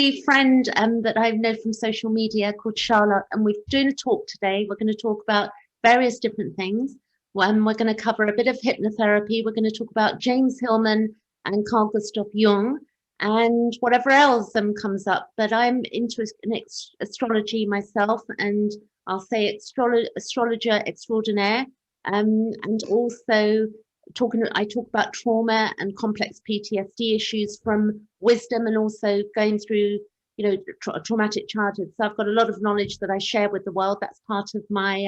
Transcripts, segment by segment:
A friend that I've known from social media called Charlotte, and we're doing a talk today. We're going to talk about various different things. We're going to cover a bit of hypnotherapy. We're going to talk about James Hillman and Carl Jung and whatever else comes up. But I'm into astrology myself, and I'll say astrologer extraordinaire, and also I talk about trauma and complex PTSD issues from wisdom, and also going through, traumatic childhood. So I've got a lot of knowledge that I share with the world. That's part of my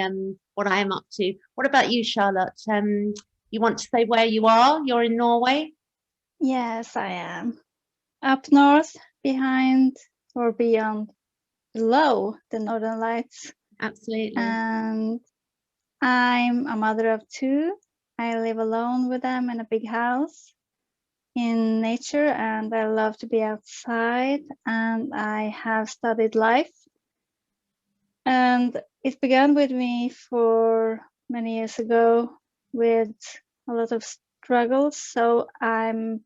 what I am up to. What about you, Charlotte? You want to say where you are? You're in Norway? Yes, I am. Up north, behind or beyond, below the Northern Lights. Absolutely. And I'm a mother of two. I live alone with them in a big house in nature, and I love to be outside, and I have studied life. And it began with me for many years ago with a lot of struggles. So I'm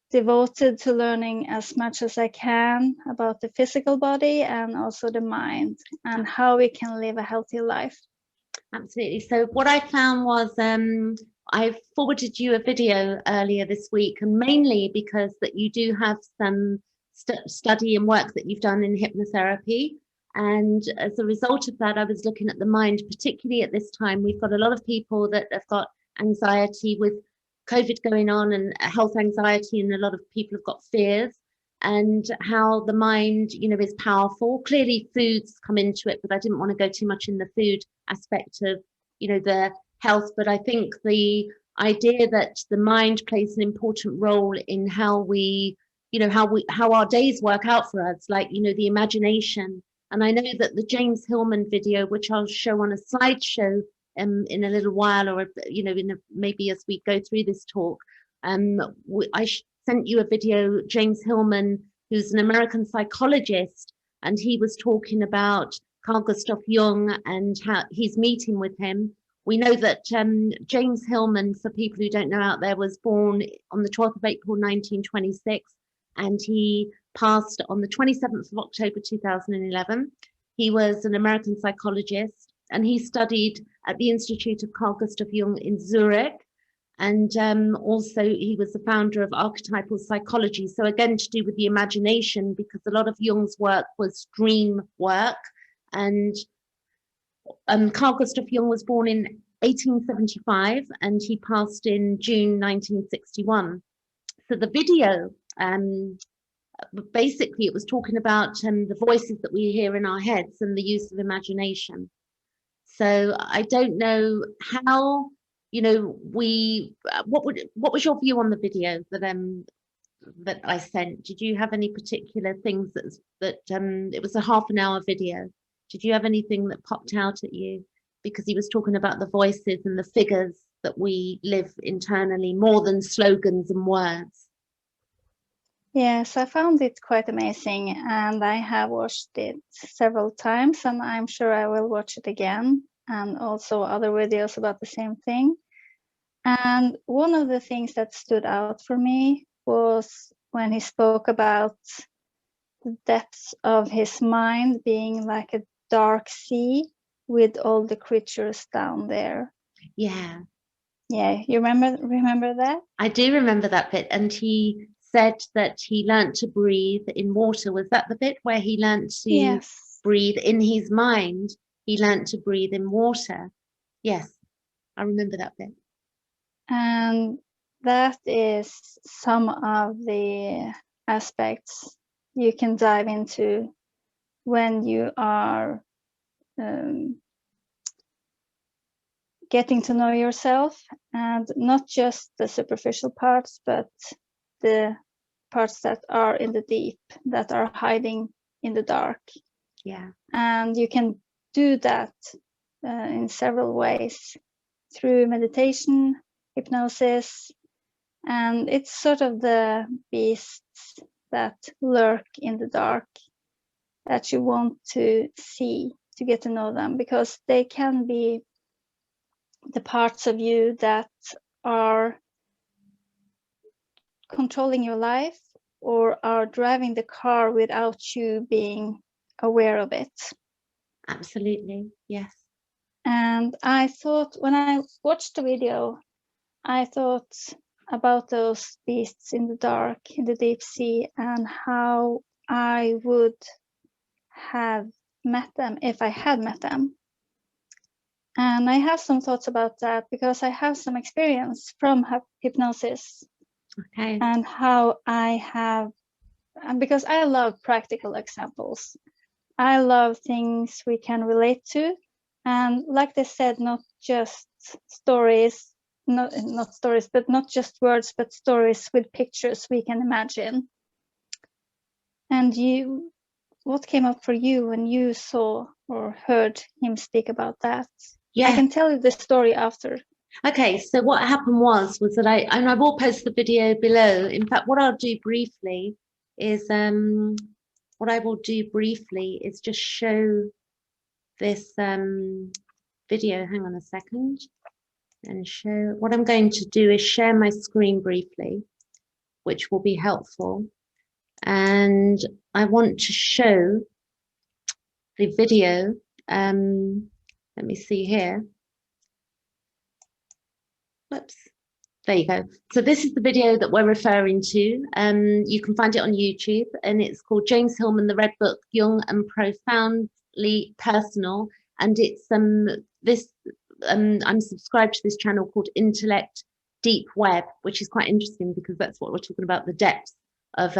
devoted to learning as much as I can about the physical body and also the mind and how we can live a healthy life. Absolutely. So what I found was I forwarded you a video earlier this week, and mainly because that you do have some study and work that you've done in hypnotherapy. And as a result of that, I was looking at the mind, particularly at this time. We've got a lot of people that have got anxiety with COVID going on, and health anxiety, and a lot of people have got fears, and how the mind, is powerful. Clearly foods come into it, but I didn't want to go too much in the food aspect of, the health. But I think the idea that the mind plays an important role in how we, how our days work out for us, like, the imagination. And I know that the James Hillman video, which I'll show on a slideshow in a little while, or maybe as we go through this talk, I sent you a video. James Hillman, who's an American psychologist, and he was talking about Carl Jung and how he's meeting with him. We know that James Hillman, for people who don't know out there, was born on the 12th of April 1926, and he passed on the 27th of October 2011. He was an American psychologist, and he studied at the Institute of Carl Jung in Zurich. And also he was the founder of archetypal psychology. So again, to do with the imagination, because a lot of Jung's work was dream work. And Carl Jung was born in 1875, and he passed in June 1961. So the video, basically it was talking about the voices that we hear in our heads and the use of imagination. So I don't know how, what was your view on the video that I sent? Did you have any particular things that it was a half an hour video? Did you have anything that popped out at you? Because he was talking about the voices and the figures that we live internally, more than slogans and words. Yes, I found it quite amazing, and I have watched it several times, and I'm sure I will watch it again, and also other videos about the same thing. And one of the things that stood out for me was when he spoke about the depths of his mind being like a dark sea with all the creatures down there. Yeah. Yeah, you remember that? I do remember that bit. And he said that he learned to breathe in water. Was that the bit where he learned to breathe in his mind? He learned to breathe in water. Yes, I remember that bit. And that is some of the aspects you can dive into when you are getting to know yourself, and not just the superficial parts, but the parts that are in the deep, that are hiding in the dark. Yeah. And you can do that in several ways, through meditation, hypnosis, and it's sort of the beasts that lurk in the dark that you want to see, to get to know them, because they can be the parts of you that are controlling your life, or are driving the car without you being aware of it. Absolutely, yes. And I thought, when I watched the video, I thought about those beasts in the dark, in the deep sea, and how I would have met them if I had met them. And I have some thoughts about that because I have some experience from hypnosis. Okay. And how I have, and because I love practical examples. I love things we can relate to. And like they said, not just stories, not stories, but not just words, but stories with pictures we can imagine. And you, what came up for you when you saw or heard him speak about that? Yeah. I can tell you the story after. Okay, so what happened was that I will post the video below. In fact, what I'll do briefly is just show this video. Hang on a second, and show. What I'm going to do is share my screen briefly, which will be helpful. And I want to show the video. Let me see here. Whoops. There you go. So this is the video that we're referring to. You can find it on YouTube, and it's called James Hillman, The Red Book, Jung and Profoundly Personal. And it's I'm subscribed to this channel called Intellect Deep Web, which is quite interesting because that's what we're talking about, the depth of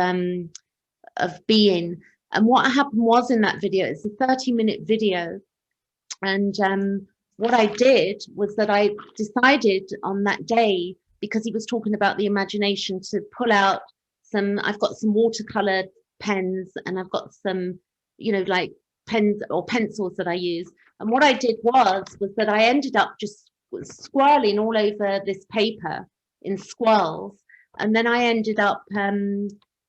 being. And what happened was, in that video, it's a 30-minute video, and what I did was that I decided on that day, because he was talking about the imagination, to pull out I've got some watercolor pens, and I've got some, like pens or pencils that I use. And what I did was that I ended up just swirling all over this paper in swirls. And then I ended up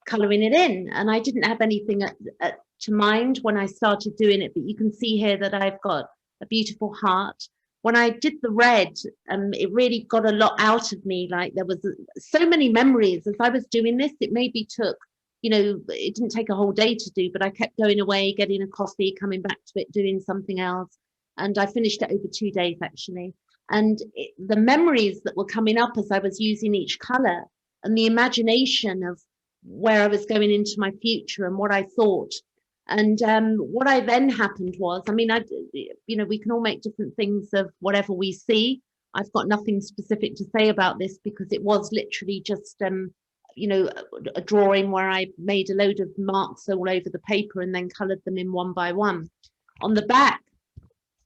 coloring it in. And I didn't have anything to mind when I started doing it, but you can see here that I've got a beautiful heart. When I did the red, it really got a lot out of me. Like, there was so many memories as I was doing this. It maybe took, it didn't take a whole day to do, but I kept going away, getting a coffee, coming back to it, doing something else. And I finished it over 2 days, actually. And the memories that were coming up as I was using each color, and the imagination of where I was going into my future and what I thought. And what I then happened was, we can all make different things of whatever we see. I've got nothing specific to say about this because it was literally just, a drawing where I made a load of marks all over the paper and then colored them in one by one on the back.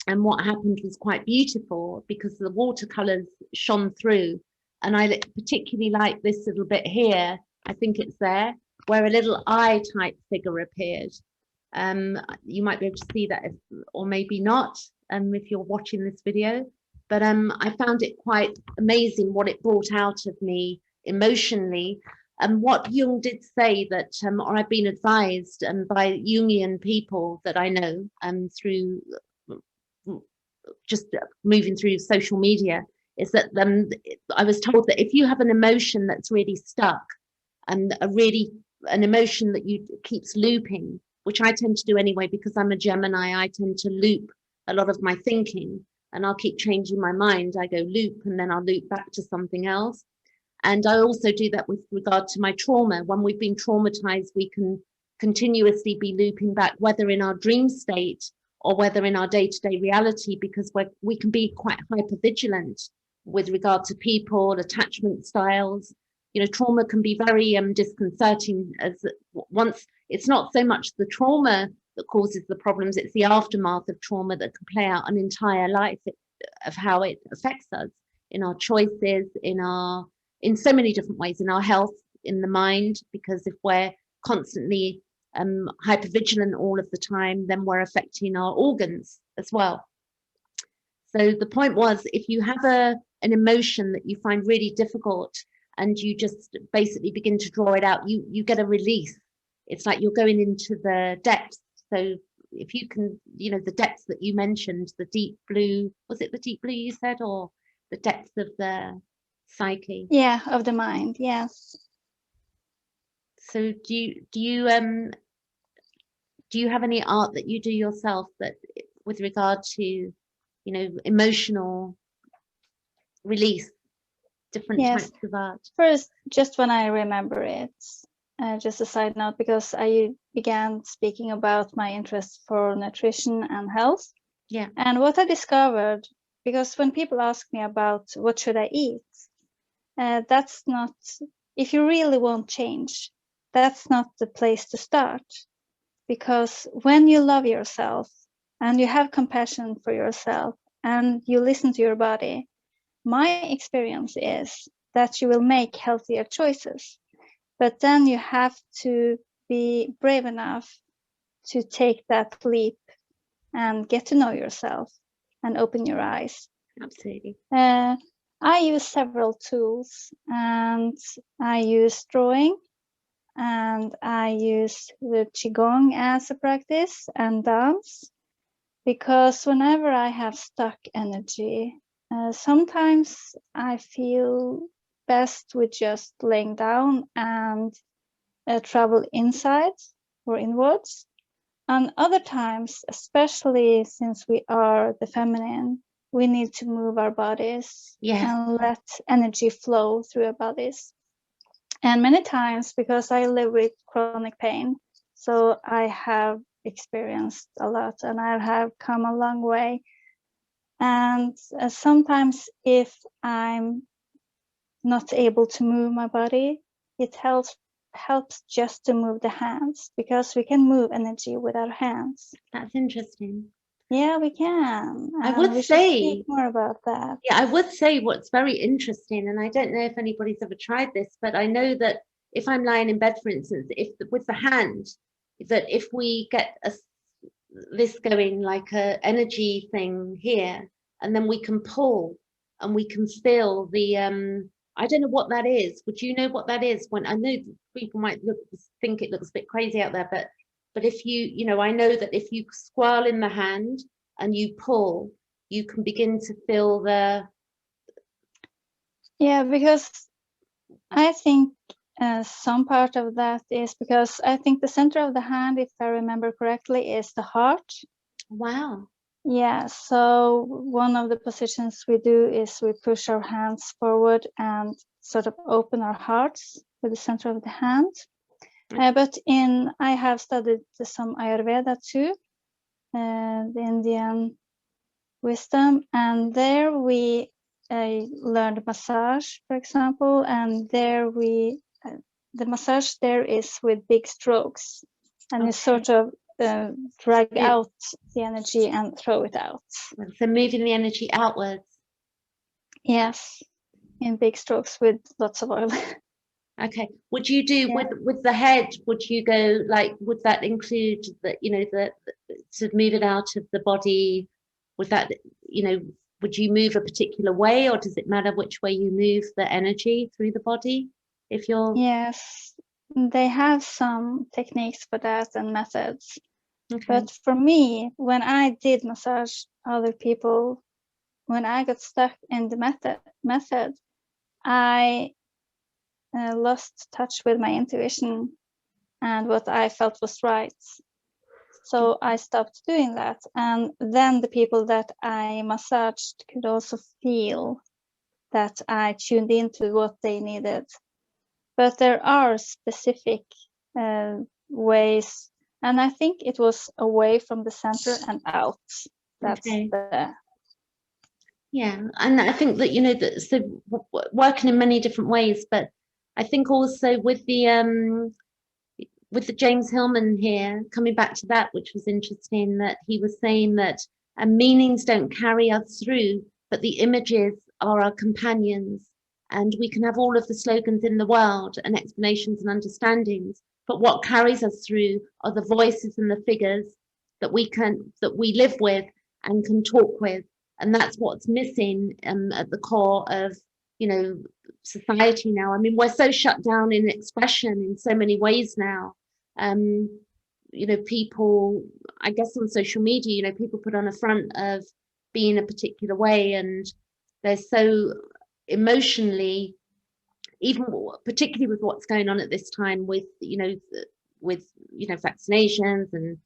And what happened was quite beautiful because the watercolors shone through. And I particularly like this little bit here. I think it's there, where a little eye type figure appeared. You might be able to see that, or maybe not, if you're watching this video. But I found it quite amazing what it brought out of me emotionally. And what Jung did say that, or I've been advised by Jungian people that I know through just moving through social media, is that I was told that if you have an emotion that's really stuck, and an emotion that keeps looping, which I tend to do anyway, because I'm a Gemini, I tend to loop a lot of my thinking, and I'll keep changing my mind. I go loop, and then I'll loop back to something else. And I also do that with regard to my trauma. When we've been traumatized, we can continuously be looping back, whether in our dream state or whether in our day-to-day reality, because we can be quite hypervigilant with regard to people, attachment styles. Trauma can be very disconcerting, as once it's not so much the trauma that causes the problems, it's the aftermath of trauma that can play out an entire life of how it affects us in our choices, in so many different ways, in our health, in the mind, because if we're constantly hypervigilant all of the time, then we're affecting our organs as well. So the point was, if you have an emotion that you find really difficult, and you just basically begin to draw it out, you get a release. It's like you're going into the depths. So if you can, the depths that you mentioned, the deep blue, was it the deep blue you said, or the depths of the psyche? Yeah, of the mind, yes. So do you have any art that you do yourself that with regard to, emotional release, different Yes. types of art? First, just when I remember it, just a side note, because I began speaking about my interest for nutrition and health. Yeah. And what I discovered, because when people ask me about what should I eat, that's not, if you really want change, that's not the place to start. Because when you love yourself and you have compassion for yourself and you listen to your body, my experience is that you will make healthier choices. But then you have to be brave enough to take that leap and get to know yourself and open your eyes. Absolutely. I use several tools, and I use drawing, and I use the Qigong as a practice and dance, because whenever I have stuck energy, sometimes I feel best with just laying down and travel inside or inwards. And other times, especially since we are the feminine, we need to move our bodies and let energy flow through our bodies. And many times, because I live with chronic pain, so I have experienced a lot and I have come a long way. And sometimes if I'm not able to move my body, it helps just to move the hands, because we can move energy with our hands. That's interesting. Yeah, we can. I would say more about that. Yeah, I would say what's very interesting, and I don't know if anybody's ever tried this, but I know that if I'm lying in bed, for instance, if with the hand, that if we get this going like a energy thing here, and then we can pull and we can feel the I don't know what that is. Would you know what that is? When I know people might think it looks a bit crazy out there, but if I know that if you swirl in the hand and you pull, you can begin to feel the. Yeah, because I think some part of that is because I think the center of the hand, if I remember correctly, is the heart. Wow. Yeah, so one of the positions we do is we push our hands forward and sort of open our hearts with the center of the hand. But I have studied some Ayurveda too, the Indian wisdom, and there we learned massage, for example, and there the massage there is with big strokes, and you sort of drag out the energy and throw it out. So moving the energy outwards. Yes, in big strokes with lots of oil. Okay. Would you do with the head? Would you go like? Would that include the to move it out of the body? Would that Would you move a particular way, or does it matter which way you move the energy through the body? If you're Yes, they have some techniques for that and methods. okay. But for me, when I did massage other people, when I got stuck in the method, I lost touch with my intuition and what I felt was right. So I stopped doing that. And then the people that I massaged could also feel that I tuned into what they needed. But there are specific ways, and I think it was away from the center and out. That's yeah, and I think that so working in many different ways, but I think also with the James Hillman here, coming back to that, which was interesting, that he was saying that meanings don't carry us through, but the images are our companions, and we can have all of the slogans in the world and explanations and understandings, but what carries us through are the voices and the figures that we live with and can talk with, and that's what's missing at the core of society now. I mean, we're so shut down in expression in so many ways now. People, I guess on social media, people put on a front of being a particular way, and they're so emotionally even particularly with what's going on at this time with, vaccinations and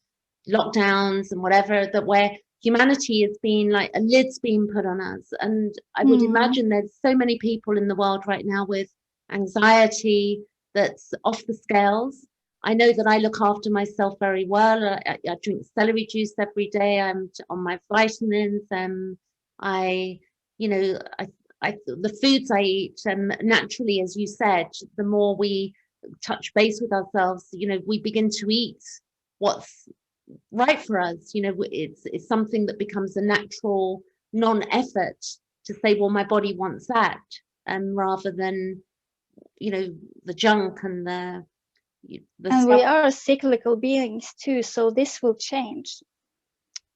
lockdowns and whatever, that where humanity is being like a lid's being put on us. And I would imagine there's so many people in the world right now with anxiety that's off the scales. I know that I look after myself very well. I drink celery juice every day. I'm on my vitamins. The foods I eat, naturally, as you said, the more we touch base with ourselves, we begin to eat what's right for us. It's something that becomes a natural non-effort to say, well, my body wants that, rather than the junk and the and we are cyclical beings too, so this will change.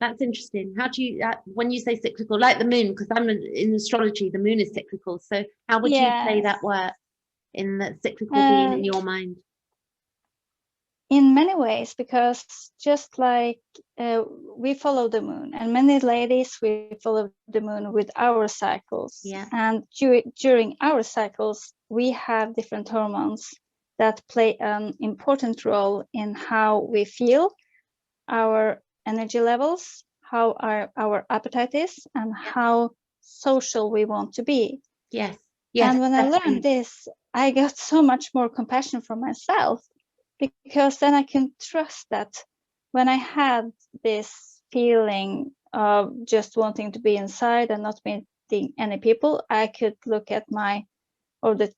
That's interesting. How do you, when you say cyclical, like the moon, because I'm in astrology, the moon is cyclical, so how would you say that works in the cyclical being in your mind? In many ways, because just like we follow the moon, and many ladies, we follow the moon with our cycles. And during our cycles, we have different hormones that play an important role in how we feel, our energy levels, how our appetite is, and how social we want to be. Yes. And when I learned this, I got so much more compassion for myself, because then I can trust that when I had this feeling of just wanting to be inside and not meeting any people, I could look at the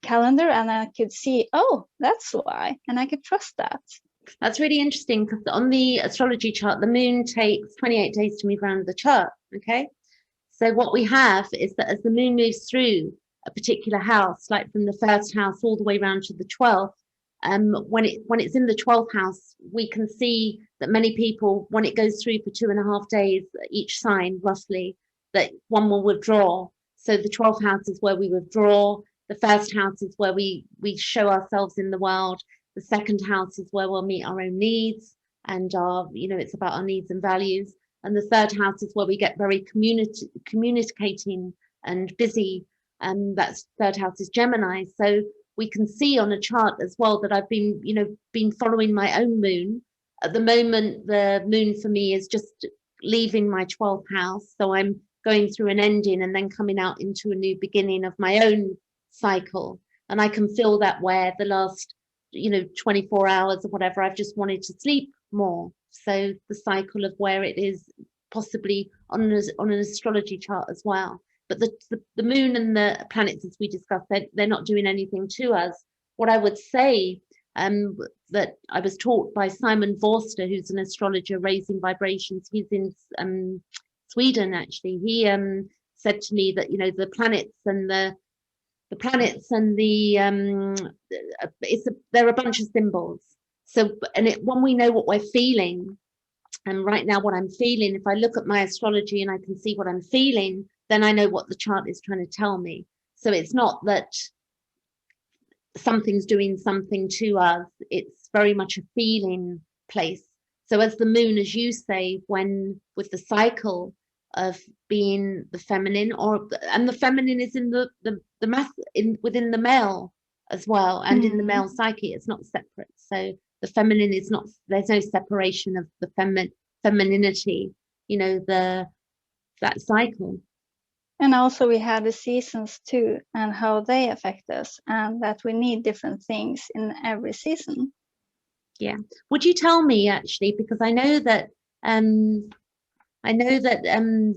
calendar and I could see, oh, that's why, and I could trust that. That's really interesting, because on the astrology chart, the moon takes 28 days to move around the chart. Okay, so what we have is that as the moon moves through a particular house, like from the first house all the way around to the 12th, when it's in the 12th house, we can see that many people, when it goes through for 2.5 days, each sign roughly, that one will withdraw. So the 12th house is where we withdraw. The first house is where we show ourselves in the world. The second house is where we'll meet our own needs, and it's about our needs and values. And the third house is where we get very communicating and busy, and that third house is Gemini. So we can see on a chart as well that I've been following my own moon. At the moment, the moon for me is just leaving my 12th house, so I'm going through an ending and then coming out into a new beginning of my own cycle. And I can feel that where the last 24 hours or whatever, I've just wanted to sleep more. So the cycle of where it is possibly on an astrology chart as well. But the moon and the planets, as we discussed, they're not doing anything to us. What I would say, that I was taught by Simon Forster, who's an astrologer, raising vibrations. He's in Sweden, actually. He said to me that the planets and they're a bunch of symbols. So, when we know what we're feeling, and right now what I'm feeling, if I look at my astrology and I can see what I'm feeling, then I know what the chart is trying to tell me. So it's not that something's doing something to us, it's very much a feeling place. So as the moon, as you say, when with the cycle of being the feminine, and the feminine is in the within the male as well, and in the male psyche, it's not separate. So the feminine is not, there's no separation of the femininity, that cycle. And also we have the seasons too, and how they affect us, and that we need different things in every season. Yeah. Would you tell me, actually, because I know that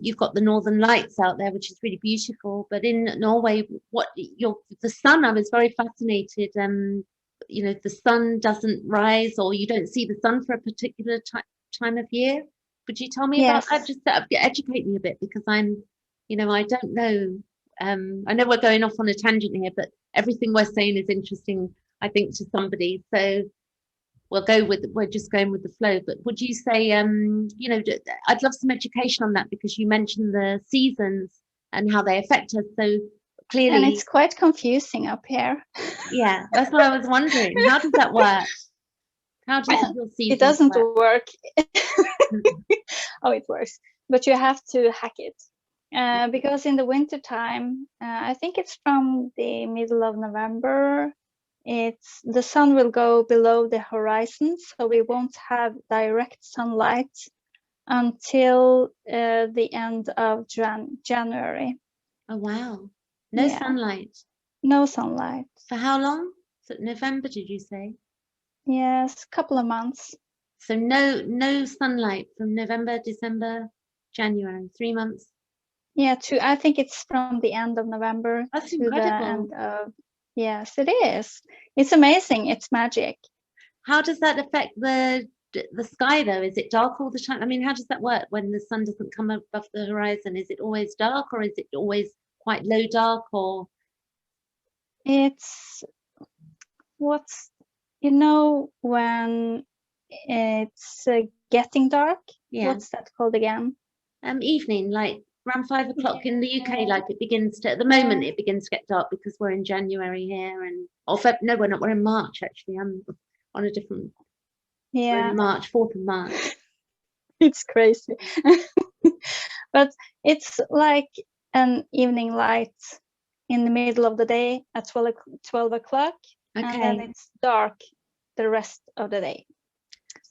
you've got the Northern Lights out there, which is really beautiful. But in Norway, the sun, I was very fascinated. The sun doesn't rise, or you don't see the sun for a particular time of year. Could you tell me about that? Just educate me a bit, because I'm, I don't know. I know we're going off on a tangent here, but everything we're saying is interesting, I think, to somebody. So we're just going with the flow. But would you say, I'd love some education on that, because you mentioned the seasons and how they affect us so clearly. And it's quite confusing up here. Yeah, that's what I was wondering. How does that work? How does your season? It doesn't work. Oh, it works, but you have to hack it. because in the winter time, I think it's from the middle of November, the sun will go below the horizon, so we won't have direct sunlight until the end of January. Oh, wow. No sunlight. No sunlight. For how long? So November, did you say? Yes, a couple of months. So no sunlight from November, December, January, 3 months. Yeah, I think it's from the end of November That's to incredible. the end of. Yes, it is. It's amazing. It's magic. How does that affect the sky though? Is it dark all the time? I mean, how does that work when the sun doesn't come above the horizon? Is it always dark, or is it always quite low dark? Or it's what's when it's getting dark. What's that called again? Evening, like around 5 o'clock in the UK. Like it begins to, at the moment it begins to get dark because we're in January here, and no, we're not, we're in March actually. I'm on a different, we're in March, 4th of March. It's crazy. But it's like an evening light in the middle of the day at 12 o'clock, and then it's dark the rest of the day.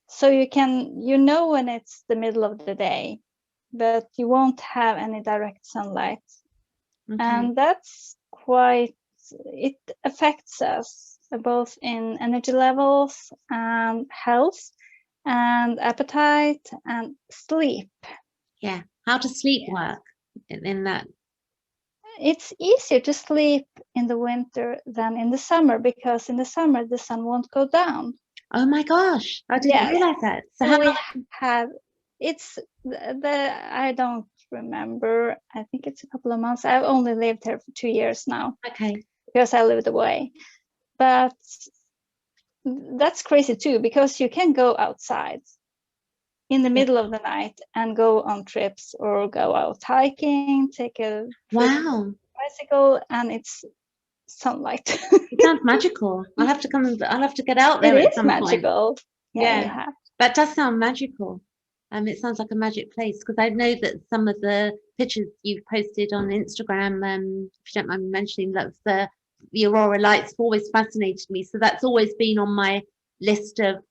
So you know when it's the middle of the day, but you won't have any direct sunlight. And that's it affects us both in energy levels and health and appetite and sleep. Yeah. How does sleep work in that? It's easier to sleep in the winter than in the summer, because in the summer the sun won't go down. Oh my gosh, I didn't realize that. So how we have, it's I don't remember. I think it's a couple of months. I've only lived here for 2 years now. Okay. Because I lived away. But that's crazy too, because you can go outside in the middle of the night and go on trips or go out hiking, take a bicycle, and it's sunlight. It sounds magical. I'll have to get out there at some point. It is magical. Yeah. That does sound magical. It sounds like a magic place, because I know that some of the pictures you've posted on Instagram, if you don't mind me mentioning, that the aurora lights have always fascinated me. So that's always been on my list of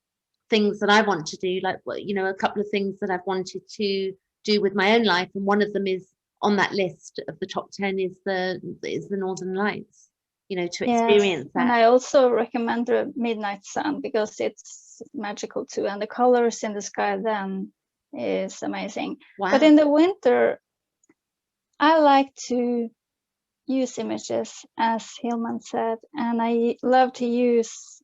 things that I want to do, like, a couple of things that I've wanted to do with my own life, and one of them is on that list of the top 10 is the Northern Lights, to experience that. And I also recommend the midnight sun, because it's magical too, and the colors in the sky then is amazing. Wow. But in the winter, I like to use images, as Hillman said, and I love to use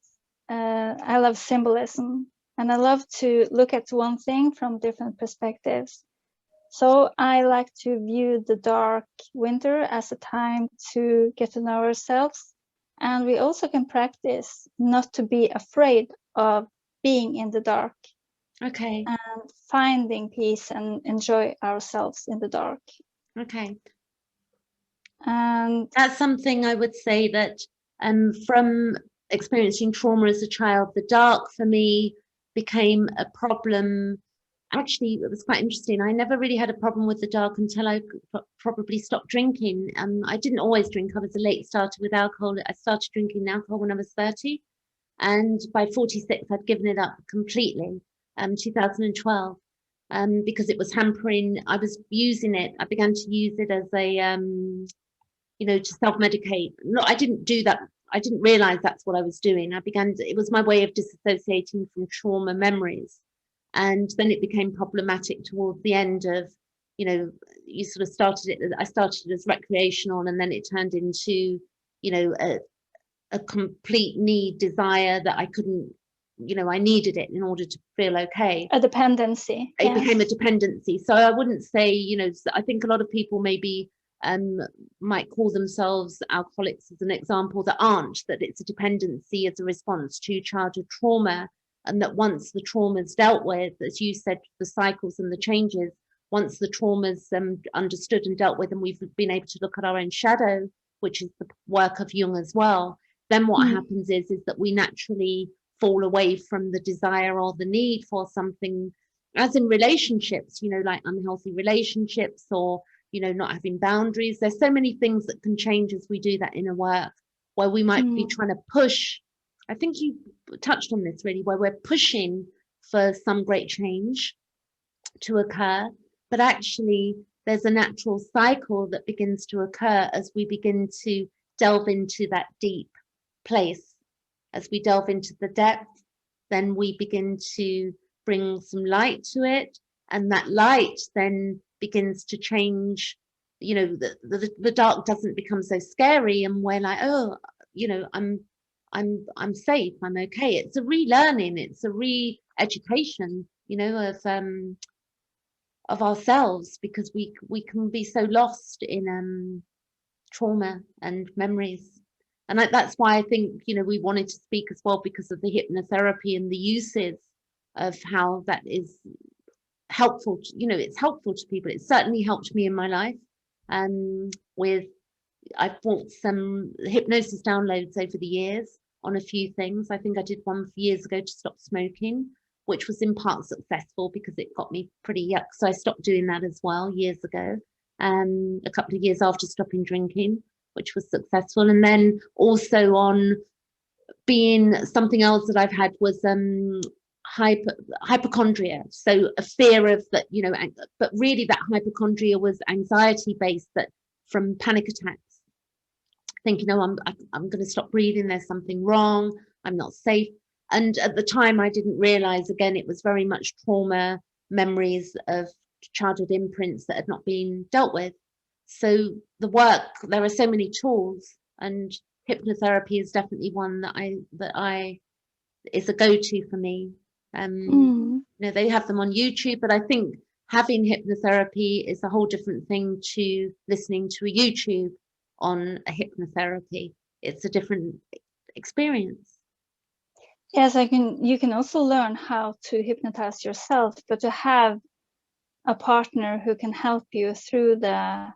I love symbolism, and I love to look at one thing from different perspectives. So I like to view the dark winter as a time to get to know ourselves, and we also can practice not to be afraid of being in the dark. Okay. And finding peace and enjoy ourselves in the dark. Okay. And that's something I would say that from experiencing trauma as a child, the dark for me became a problem. Actually, it was quite interesting. I never really had a problem with the dark until I probably stopped drinking. I didn't always drink. I was a late starter with alcohol. I started drinking alcohol when I was 30. And by 46, I'd given it up completely, 2012, because it was hampering. I was using it. I began to use it as a, to self-medicate. No, I didn't do that. I didn't realize that's what I was doing. It was my way of disassociating from trauma memories. And then it became problematic towards the end of, you sort of I started as recreational, and then it turned into, a complete desire that I couldn't, I needed it in order to feel okay. A dependency. It became a dependency. So I wouldn't say, I think a lot of people maybe might call themselves alcoholics as an example that aren't, that it's a dependency as a response to childhood trauma. And that once the trauma's dealt with, as you said, the cycles and the changes, once the trauma's understood and dealt with, and we've been able to look at our own shadow, which is the work of Jung as well, then what happens is that we naturally fall away from the desire or the need for something, as in relationships, like unhealthy relationships or you know, not having boundaries. There's so many things that can change as we do that inner work, where we might be trying to push. I think you touched on this really, where we're pushing for some great change to occur, but actually there's a natural cycle that begins to occur as we begin to delve into that deep place. As we delve into the depth, then we begin to bring some light to it, and that light then begins to change. You know, the dark doesn't become so scary, and we're like, oh, you know, I'm safe, I'm okay. It's a relearning, it's a re-education, you know, of ourselves, because we can be so lost in trauma and memories. And that's why I think, you know, we wanted to speak as well, because of the hypnotherapy and the uses of how that is helpful to, you know, it's helpful to people. It certainly helped me in my life. I bought some hypnosis downloads over the years on a few things. I think I did one years ago to stop smoking, which was in part successful because it got me pretty yuck. So I stopped doing that as well years ago, a couple of years after stopping drinking, which was successful. And then also on being, something else that I've had was hypochondria. So a fear of that, you know, but really that hypochondria was anxiety based, that from panic attacks, thinking, oh, I'm going to stop breathing, there's something wrong, I'm not safe. And at the time I didn't realize, again, it was very much trauma, memories of childhood imprints that had not been dealt with. So the work, there are so many tools, and hypnotherapy is definitely one that I is a go-to for me. You know, they have them on YouTube, but I think having hypnotherapy is a whole different thing to listening to a YouTube on a hypnotherapy. It's a different experience. Yes, you can also learn how to hypnotize yourself, but to have a partner who can help you through the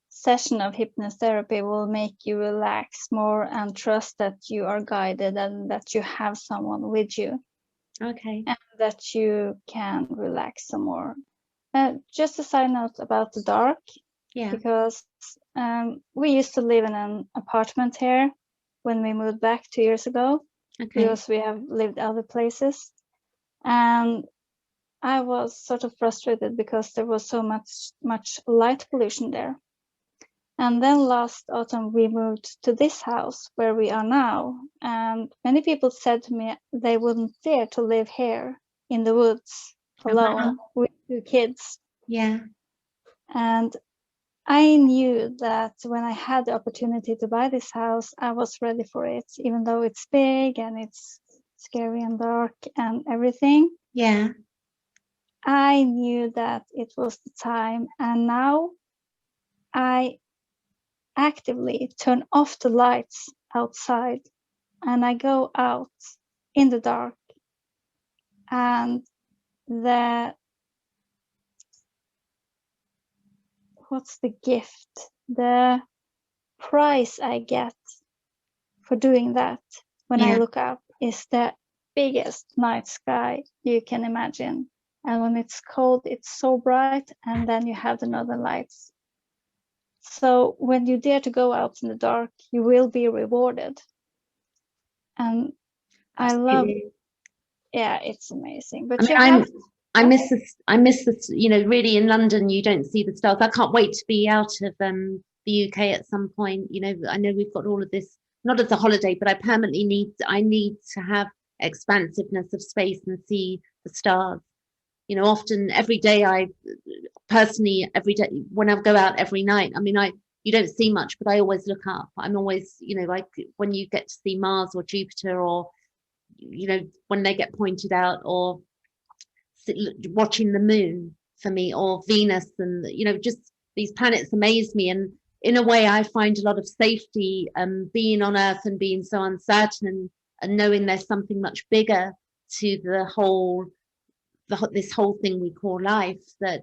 session of hypnotherapy will make you relax more and trust that you are guided and that you have someone with you. Okay. And that you can relax some more. Just a side note about the dark. Yeah. Because we used to live in an apartment here when we moved back 2 years ago. Okay. Because we have lived other places. And I was sort of frustrated because there was so much light pollution there. And then last autumn we moved to this house where we are now. And many people said to me they wouldn't dare to live here in the woods alone with 2 kids. Yeah. And I knew that when I had the opportunity to buy this house, I was ready for it, even though it's big and it's scary and dark and everything. Yeah. I knew that it was the time, and now I actively turn off the lights outside and I go out in the dark, and what's the gift? The prize I get for doing that when I look up is the biggest night sky you can imagine. And when it's cold, it's so bright, and then you have the northern lights. So when you dare to go out in the dark, you will be rewarded. And I love, yeah, it's amazing. But I miss this, you know, really in London, you don't see the stars. I can't wait to be out of the UK at some point. You know, I know we've got all of this, not as a holiday, but I permanently need to have expansiveness of space and see the stars. You know, often every day every day when I go out every night, I mean, you don't see much, but I always look up. I'm always, you know, like when you get to see Mars or Jupiter, or, you know, when they get pointed out, or watching the moon for me, or Venus, and, you know, just these planets amaze me. And in a way, I find a lot of safety being on Earth and being so uncertain, and knowing there's something much bigger to this whole thing we call life, that,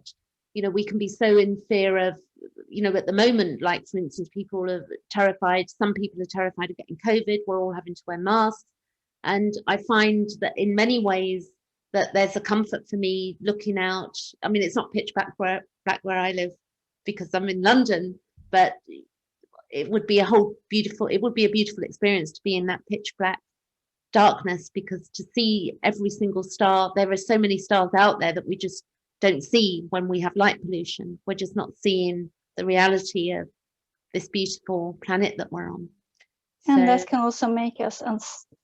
you know, we can be so in fear of, you know, at the moment, like, for instance, people are terrified, some people are terrified of getting COVID, we're all having to wear masks. And I find that in many ways that there's a comfort for me looking out. I mean, it's not pitch black where I live, because I'm in London, but it would be a beautiful experience to be in that pitch black darkness, because to see every single star, there are so many stars out there that we just don't see when we have light pollution. We're just not seeing the reality of this beautiful planet that we're on. And that can also make us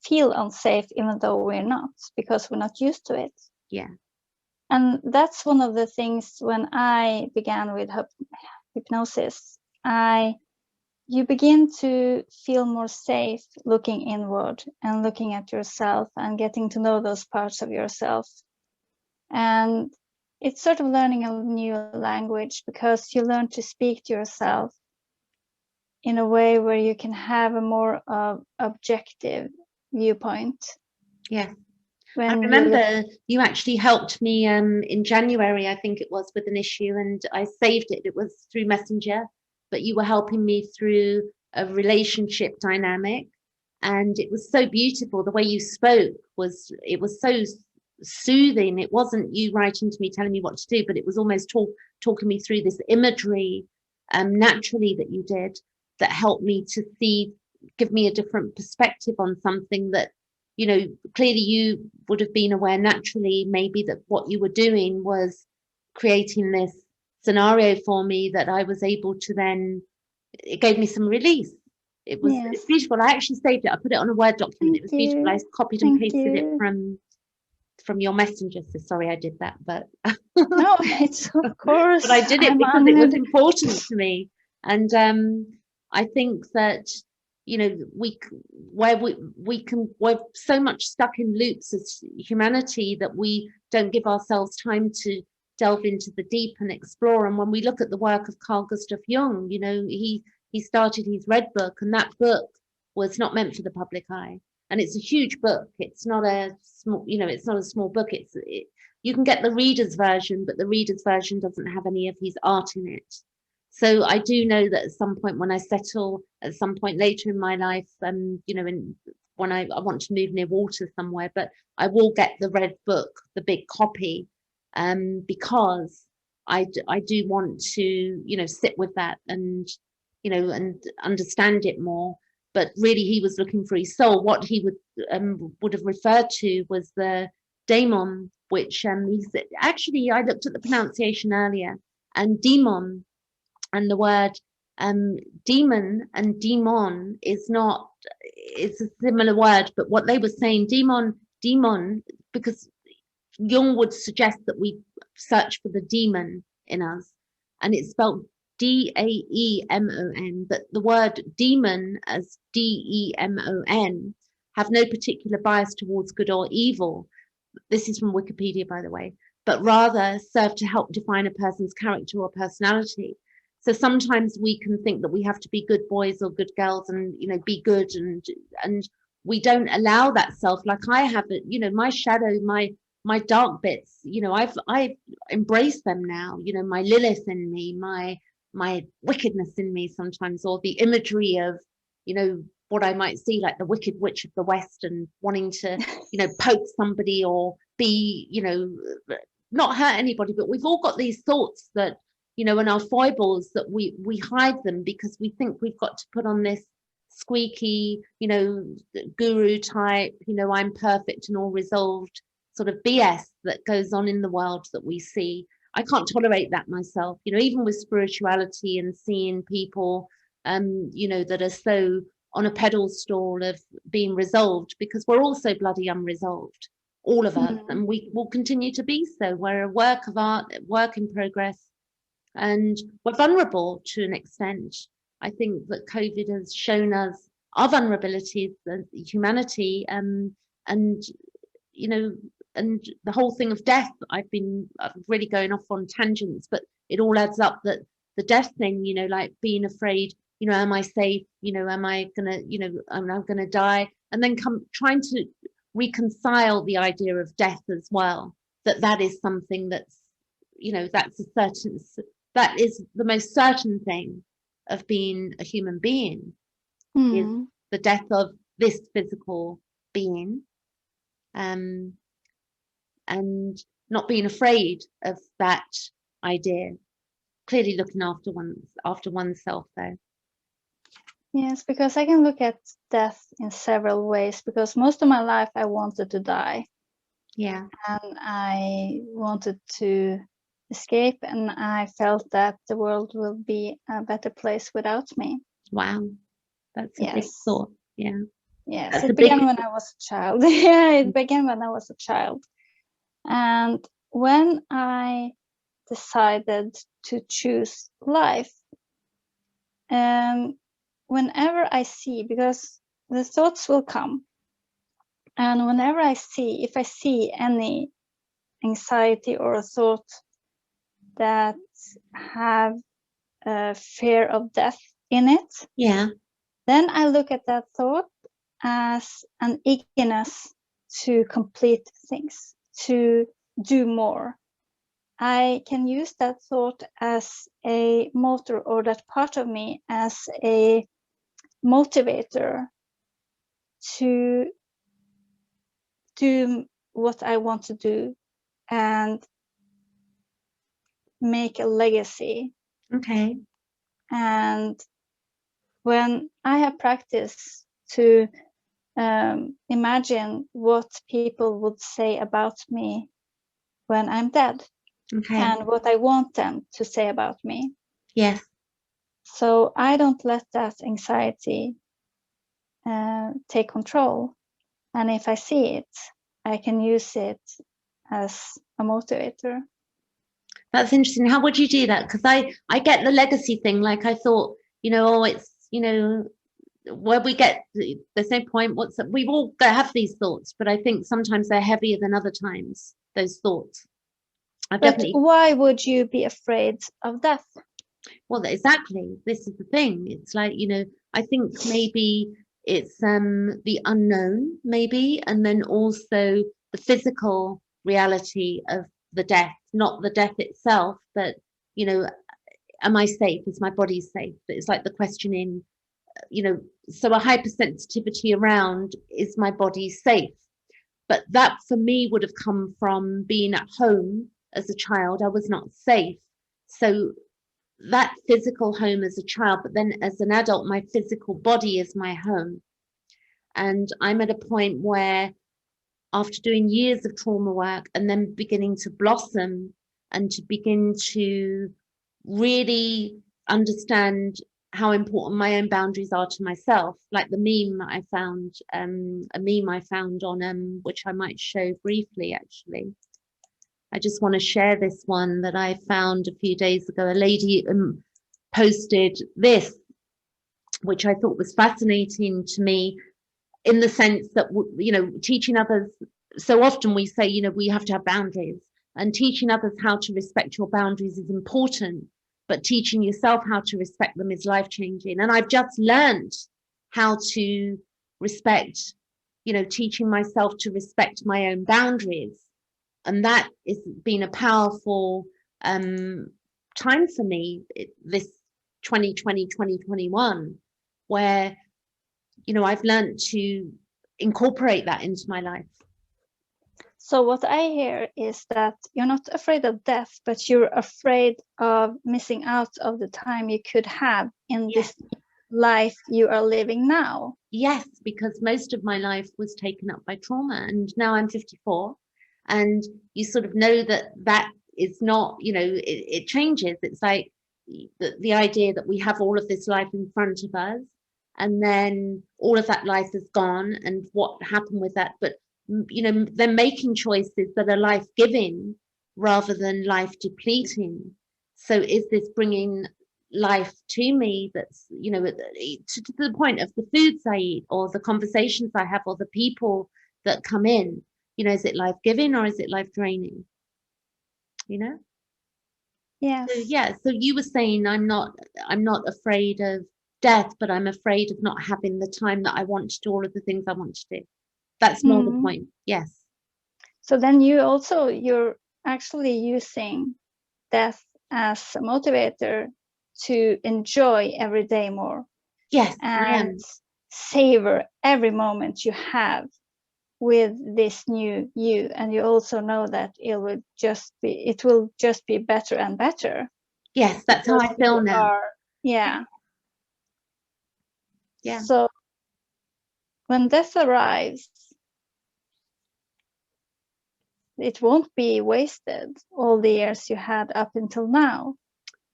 feel unsafe, even though we're not, because we're not used to it. Yeah. And that's one of the things when I began with hypnosis, you begin to feel more safe looking inward and looking at yourself and getting to know those parts of yourself. And it's sort of learning a new language, because you learn to speak to yourself in a way where you can have a more objective viewpoint. Yeah. I remember you actually helped me in January, I think it was, with an issue, and I saved it. It was through Messenger, but you were helping me through a relationship dynamic, and it was so beautiful. The way you spoke was so soothing. It wasn't you writing to me telling me what to do, but it was almost talking me through this imagery naturally that you did, that helped me to give me a different perspective on something that, you know, clearly you would have been aware naturally, maybe, that what you were doing was creating this scenario for me that I was able to then, it gave me some release. It was It's beautiful. I actually saved it. I put it on a Word document. It was beautiful. I copied and pasted it from your Messenger. So sorry I did that, but no, it's of course. But I did it because it was important to me. And I think that, you know, we're so much stuck in loops as humanity that we don't give ourselves time to delve into the deep and explore. And when we look at the work of Carl Gustav Jung, you know, he started his Red Book, and that book was not meant for the public eye. And it's a huge book. It's not a small, you know, it's not a small book. You can get the reader's version, but the reader's version doesn't have any of his art in it. So I do know that at some point, when I settle, at some point later in my life, you know, when I want to move near water somewhere, but I will get the Red Book, the big copy, because I do want to, you know, sit with that and, you know, and understand it more. But really, he was looking for his soul. What he would have referred to was the daemon, which he said, actually, I looked at the pronunciation earlier, and demon, and the word demon and demon it's a similar word, but what they were saying, demon, because Jung would suggest that we search for the demon in us, and it's spelled Daemon, but the word demon as Demon have no particular bias towards good or evil. This is from Wikipedia, by the way, but rather serve to help define a person's character or personality. So sometimes we can think that we have to be good boys or good girls and, you know, be good, and we don't allow that self. Like I have it, you know, my shadow, my dark bits, you know, I've embraced them now, you know, my Lilith in me, my wickedness in me sometimes, or the imagery of, you know, what I might see, like the Wicked Witch of the West, and wanting to, you know, poke somebody or be, you know, not hurt anybody. But we've all got these thoughts that, you know, and our foibles, that we hide them because we think we've got to put on this squeaky, you know, guru type, you know, I'm perfect and all resolved sort of BS that goes on in the world that we see. I can't tolerate that myself, you know, even with spirituality and seeing people, you know, that are so on a pedestal of being resolved, because we're also bloody unresolved, all of us, and we will continue to be so. We're a work of art, work in progress, and we're vulnerable to an extent. I think that COVID has shown us our vulnerabilities as humanity, and you know, and the whole thing of death. I'm really going off on tangents, but it all adds up, that the death thing, you know, like being afraid, you know, am I safe? You know, am I gonna, you know, I'm gonna die? And then trying to reconcile the idea of death as well, that is something that's, you know, that is the most certain thing of being a human being, is the death of this physical being, and not being afraid of that idea, clearly looking after oneself though. Yes, because I can look at death in several ways, because most of my life I wanted to die. Yeah. And I wanted to escape, and I felt that the world will be a better place without me. Wow. That's a big Yes. thought. Yeah. Yes, That's it began when I was a child. Yeah, it began when I was a child. And when I decided to choose life, whenever I see, because the thoughts will come, and whenever if I see any anxiety or a thought that have a fear of death in it, Yeah. then I look at that thought as an eagerness to complete things, to do more. I can use that thought as a motor, or that part of me as a motivator to do what I want to do and make a legacy. Okay. And when I have practiced to imagine what people would say about me when I'm dead, Okay. and what I want them to say about me. Yes. So I don't let that anxiety take control. And if I see it, I can use it as a motivator. That's interesting. How would you do that? Because I get the legacy thing. Like I thought, oh, it's, where we get, there's no point. We've all have these thoughts, but I think sometimes they're heavier than other times, those thoughts. But why would you be afraid of death? Well, exactly. This is the thing. It's like, I think maybe it's the unknown, maybe, and then also the physical reality of the death, not the death itself, but, am I safe? Is my body safe? It's like the questioning, so a hypersensitivity around, is my body safe? But that for me would have come from being at home as a child. I was not safe. So that physical home as a child, but then as an adult, my physical body is my home. And I'm at a point where, after doing years of trauma work and then beginning to blossom and to begin to really understand how important my own boundaries are to myself, like the meme I found, a meme I found on, which I might show briefly, actually. I just want to share this one that I found a few days ago. A lady posted this, which I thought was fascinating to me, in the sense that, teaching others. So often we say, we have to have boundaries, and teaching others how to respect your boundaries is important, but teaching yourself how to respect them is life-changing. And I've just learned how to respect, teaching myself to respect my own boundaries. And that has been a powerful time for me, this 2020, 2021, where, I've learned to incorporate that into my life. So what I hear is that you're not afraid of death, but you're afraid of missing out of the time you could have in this life you are living now. Yes, because most of my life was taken up by trauma, and now I'm 54, and you sort of know that is not, it changes. It's like the idea that we have all of this life in front of us, and then all of that life is gone, and what happened with that. But they're making choices that are life-giving rather than life-depleting. So is this bringing life to me that's, to the point of the foods I eat, or the conversations I have, or the people that come in? Is it life-giving or is it life-draining? Yes. So you were saying, I'm not afraid of death, but I'm afraid of not having the time that I want to do all of the things I want to do. That's more the point. Yes. So then you're actually using death as a motivator to enjoy every day more. Yes, and savor every moment you have with this new you. And you also know that it will just be better and better. Yes, that's how I feel now. Yeah. Yeah. So when death arrives, it won't be wasted, all the years you had up until now.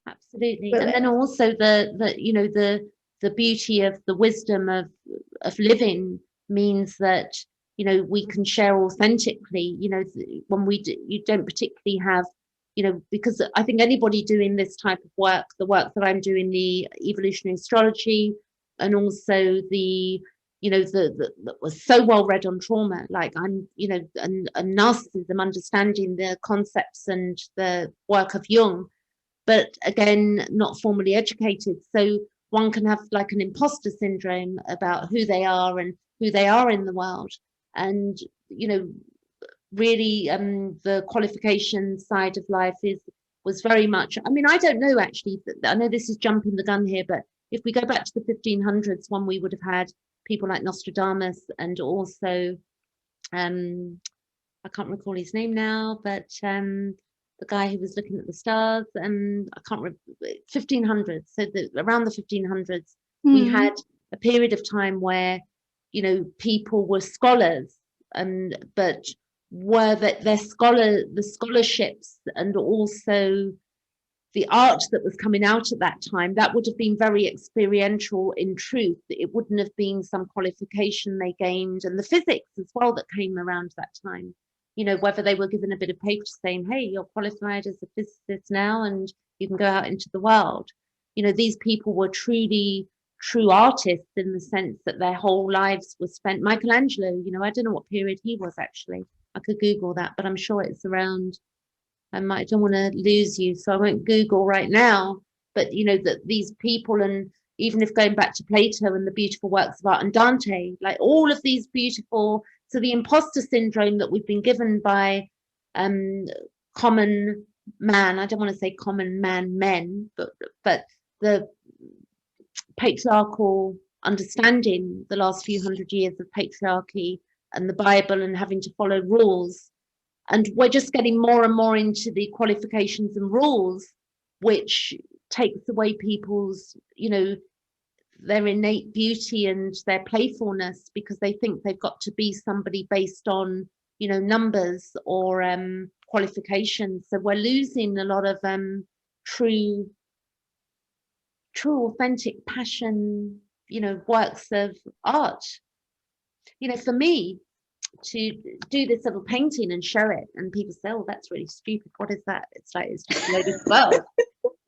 Absolutely. Will And it? then also the beauty of the wisdom of living means that, we can share authentically, when you don't particularly have, because I think anybody doing this type of work, the work that I'm doing, the evolutionary astrology, and also the that was so well read on trauma, like I'm, and narcissism, understanding the concepts and the work of Jung, but again, not formally educated. So one can have like an imposter syndrome about who they are and who they are in the world. And, really the qualification side of life was very much, I mean, I don't know actually, I know this is jumping the gun here, but if we go back to the 1500s, when we would have had people like Nostradamus, and also I can't recall his name now, but the guy who was looking at the stars, and I can't remember, 1500s. So around the 1500s, we had a period of time where, people were scholars, but were that the scholarships and also the art that was coming out at that time, that would have been very experiential in truth. It wouldn't have been some qualification they gained, and the physics as well that came around that time. Whether they were given a bit of paper saying, hey, you're qualified as a physicist now and you can go out into the world. These people were truly true artists in the sense that their whole lives were spent. Michelangelo, I don't know what period he was actually. I could Google that, but I'm sure it's around, I don't want to lose you, so I won't Google right now. But that these people, and even if going back to Plato and the beautiful works of art, and Dante, like all of these beautiful, so the imposter syndrome that we've been given by common man, I don't want to say common man men, but the patriarchal understanding, the last few hundred years of patriarchy and the Bible and having to follow rules. And we're just getting more and more into the qualifications and rules, which takes away people's, their innate beauty and their playfulness, because they think they've got to be somebody based on, numbers or qualifications. So we're losing a lot of true, authentic passion, works of art. For me, to do this little painting and show it, and people say, oh, that's really stupid, what is that? It's like, it's just a load of swirls.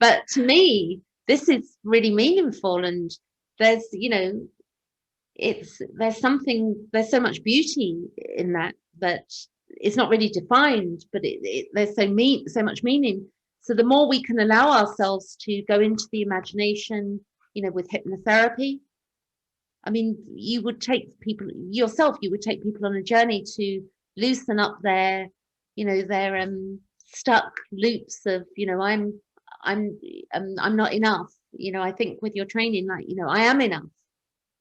But to me, this is really meaningful, and there's there's so much beauty in that it's not really defined, but there's so much meaning. So the more we can allow ourselves to go into the imagination, with hypnotherapy, I mean, you would take people on a journey to loosen up their stuck loops of, I'm not enough. I think with your training, like, I am enough.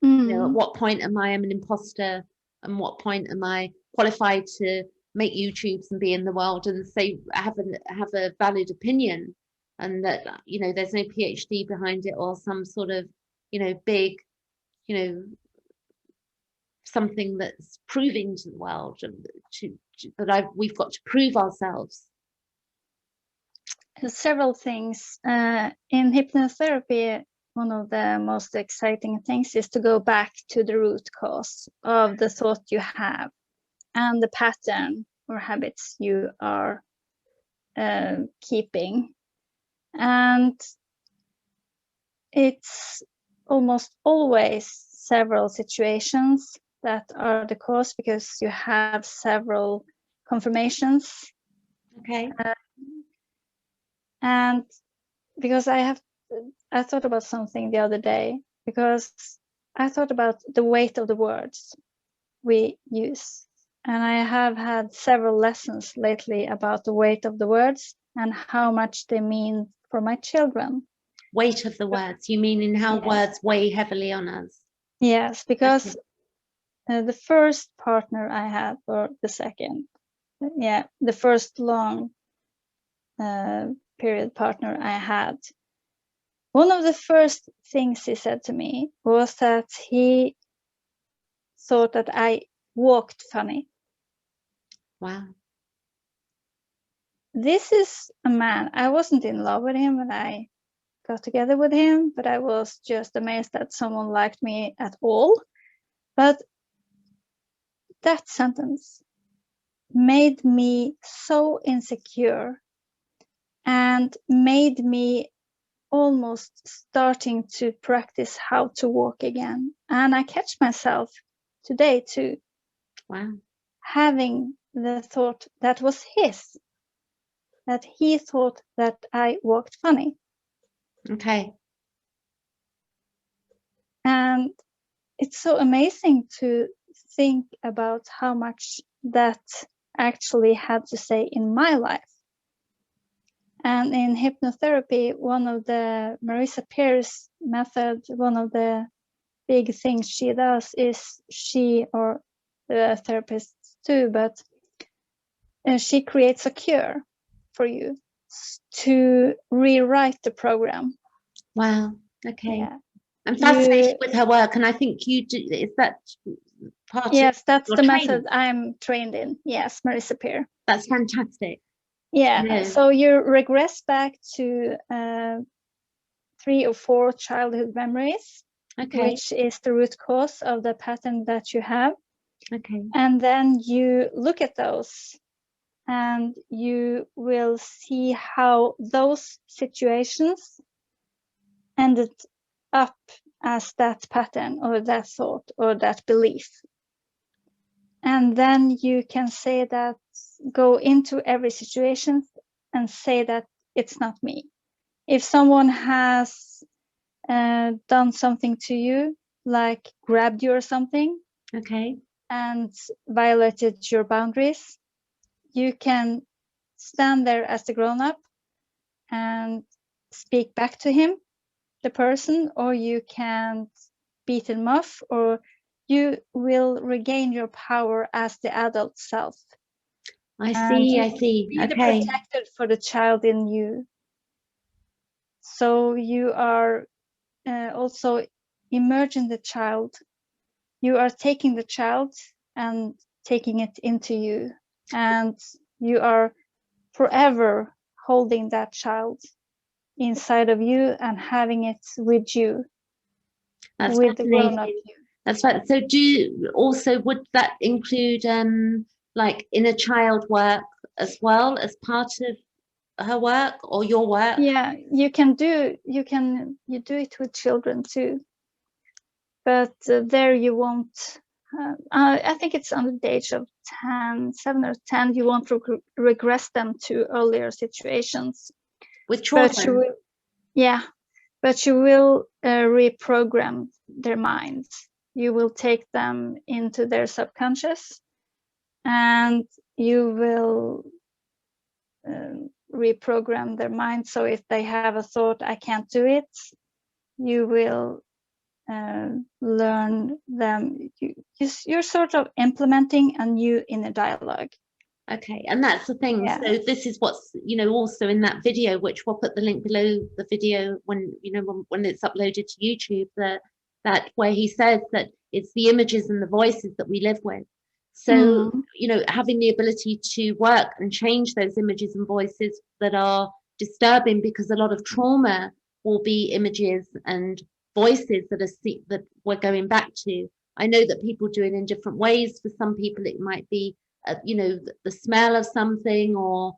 At what point am I an imposter, and what point am I qualified to make YouTubes and be in the world and say have a valid opinion, and that there's no PhD behind it or some sort of big something that's proving to the world that we've got to prove ourselves. Several things in hypnotherapy. One of the most exciting things is to go back to the root cause of the thought you have and the pattern or habits you are keeping. And it's almost always several situations that are the cause, because you have several confirmations. Okay. And because I thought about something the other day, because I thought about the weight of the words we use. And I have had several lessons lately about the weight of the words and how much they mean for my children. Weight of the words, you mean in how Yes. words weigh heavily on us? Yes, because the first partner I had, or the second, the first long period partner I had, one of the first things he said to me was that he thought that I walked funny. Wow. This is a man, I wasn't in love with him when I got together with him, but I was just amazed that someone liked me at all. But that sentence made me so insecure and made me almost starting to practice how to walk again. And I catch myself today too. Wow. Having the thought that was his, that he thought that I walked funny. Okay. And it's so amazing to think about how much that actually had to say in my life. And in hypnotherapy, one of the Marisa Peer's method, one of the big things she does is or the therapists too, but she creates a cure for you to rewrite the program. Wow. Okay. Yeah. I'm fascinated with her work, and I think you do. Is that part Yes, of that's your the training? method I'm trained in. Yes, Marisa Peer. That's fantastic. Yeah. So you regress back to 3 or 4 childhood memories, Okay. which is the root cause of the pattern that you have. Okay. And then you look at those and you will see how those situations ended up as that pattern or that thought or that belief. And then you can say that, go into every situation and say that it's not me. If someone has done something to you, like grabbed you or something, Okay. and violated your boundaries, you can stand there as the grown-up and speak back to him, the person, or you can beat him off, or you will regain your power as the adult self. I see. Be Okay. the protector for the child in you. So you are also emerging the child. You are taking the child and taking it into you, and you are forever holding that child inside of you and having it with you. That's with the grown-up fascinating. you. That's right. So would that include like inner child work as well as part of her work or your work? Yeah, you do it with children too, but there you won't. I think it's under the age of 7 or 10. You won't regress them to earlier situations. With children? But you will reprogram their minds. You will take them into their subconscious, and you will reprogram their mind. So if they have a thought, I can't do it, you will learn them. You're sort of implementing a new inner dialogue. Okay, and that's the thing. Yeah. So this is what's, also in that video, which we'll put the link below the video when, when it's uploaded to YouTube, that where he says that it's the images and the voices that we live with. So, having the ability to work and change those images and voices that are disturbing, because a lot of trauma will be images and voices that we're going back to. I know that people do it in different ways. For some people, it might be the smell of something, or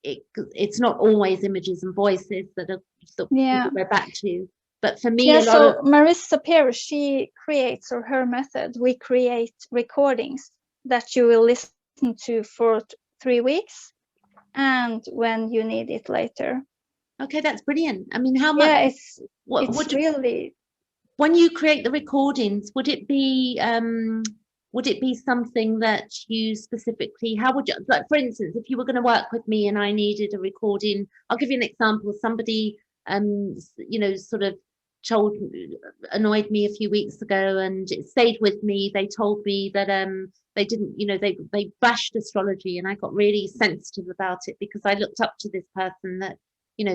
it's not always images and voices that people go back to. But for me, Marisa Peer, she creates, or her method, we create recordings that you will listen to for 3 weeks, and when you need it later. Okay, that's brilliant. I mean, how much? Yeah, it's really. When you create the recordings, would it be something that you specifically, how would you, like, for instance, if you were going to work with me and I needed a recording, I'll give you an example. Somebody, sort of annoyed me a few weeks ago, and it stayed with me. They told me that they didn't, they bashed astrology, and I got really sensitive about it because I looked up to this person that,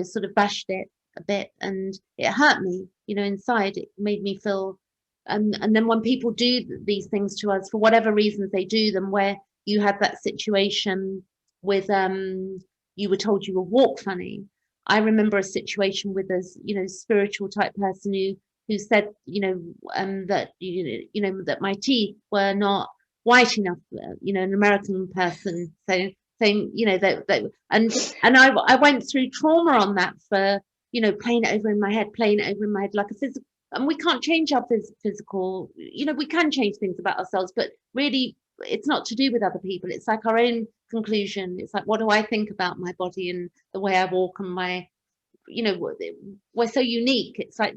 sort of bashed it a bit, and it hurt me, inside. It made me feel, and then when people do these things to us for whatever reasons they do them, where you had that situation with you were told you were walk funny. I remember a situation with a spiritual type person who said that that my teeth were not white enough, an American person, so saying that and I went through trauma on that for playing it over in my head like a physical. And we can't change our physical, we can change things about ourselves, but really it's not to do with other people. It's like our own conclusion. It's like, what do I think about my body and the way I walk and my, we're so unique. It's like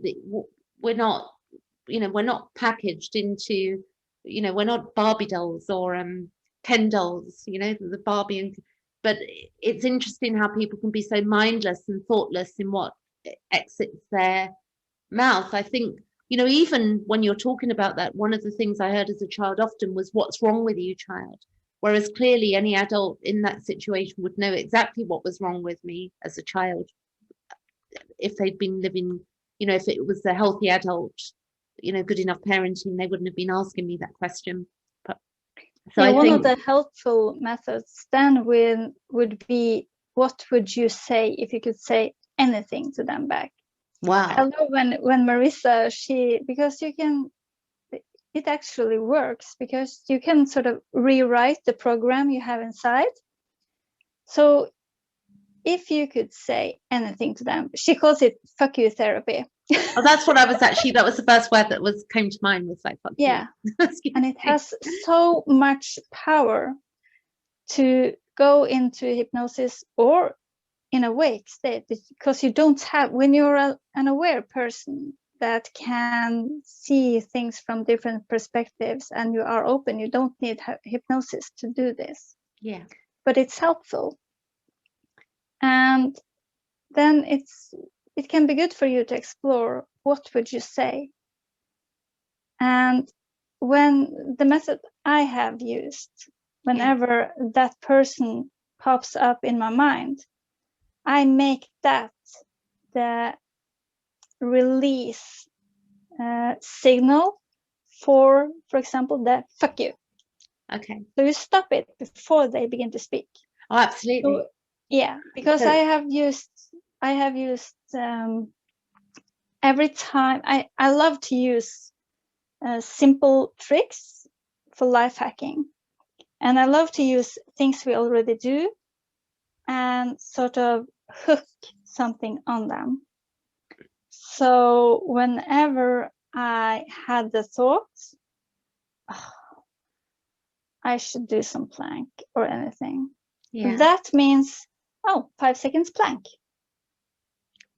we're not, we're not packaged into, we're not Barbie dolls or Ken dolls, the Barbie. But it's interesting how people can be so mindless and thoughtless in what exits their mouth. I think, even when you're talking about that, one of the things I heard as a child often was, what's wrong with you, child? Whereas clearly any adult in that situation would know exactly what was wrong with me as a child if they'd been living, if it was a healthy adult, good enough parenting, they wouldn't have been asking me that question. But so yeah, I one think of the helpful methods then would be, what would you say if you could say anything to them back? wow. I love when Marissa, because you can, it actually works because you can sort of rewrite the program you have inside. So if you could say anything to them, she calls it "fuck you therapy." Oh, that's what that was the first word that came to mind, was like, fuck yeah. you. And it has so much power to go into hypnosis or in a awake state, because you don't have, when you're an aware person that can see things from different perspectives and you are open, you don't need hypnosis to do this. Yeah. But it's helpful. And then it can be good for you to explore, what would you say? And when the method I have used, whenever that person pops up in my mind, I make that the release signal for example, the "fuck you." Okay. So you stop it before they begin to speak. Oh, absolutely. So, yeah, because I have used every time. I love to use simple tricks for life hacking, and I love to use things we already do and sort of hook something on them. So whenever I had the thoughts, oh, I should do some plank or anything, that means, 5 seconds plank.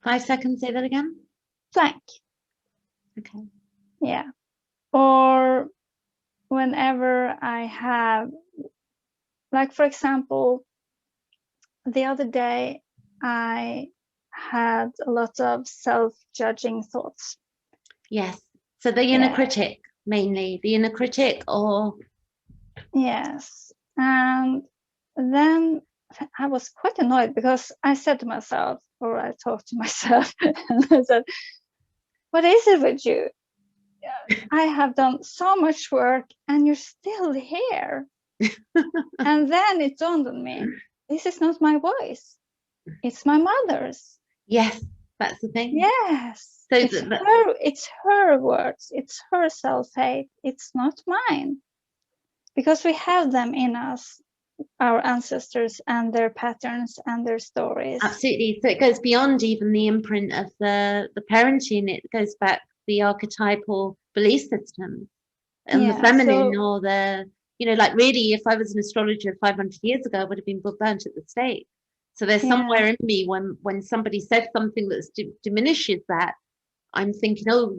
5 seconds, say that again? Plank. Okay. Yeah. Or whenever I have, like, for example, the other day I had a lot of self-judging thoughts. Yes. So the inner critic, mainly the inner critic, or yes. And then I was quite annoyed because I said to myself, or I talked to myself, and I said, what is it with you? I have done so much work and you're still here. And then it dawned on me, this is not my voice. It's my mother's. Yes, that's the thing. Yes. So it's her words. It's her self-hate. It's not mine. Because we have them in us, our ancestors and their patterns and their stories. Absolutely. So it goes beyond even the imprint of the parenting. It goes back the archetypal belief system and the feminine, or the, like, really, if I was an astrologer 500 years ago, I would have been burnt at the stake. So there's somewhere in me when somebody says something that diminishes that, I'm thinking, oh,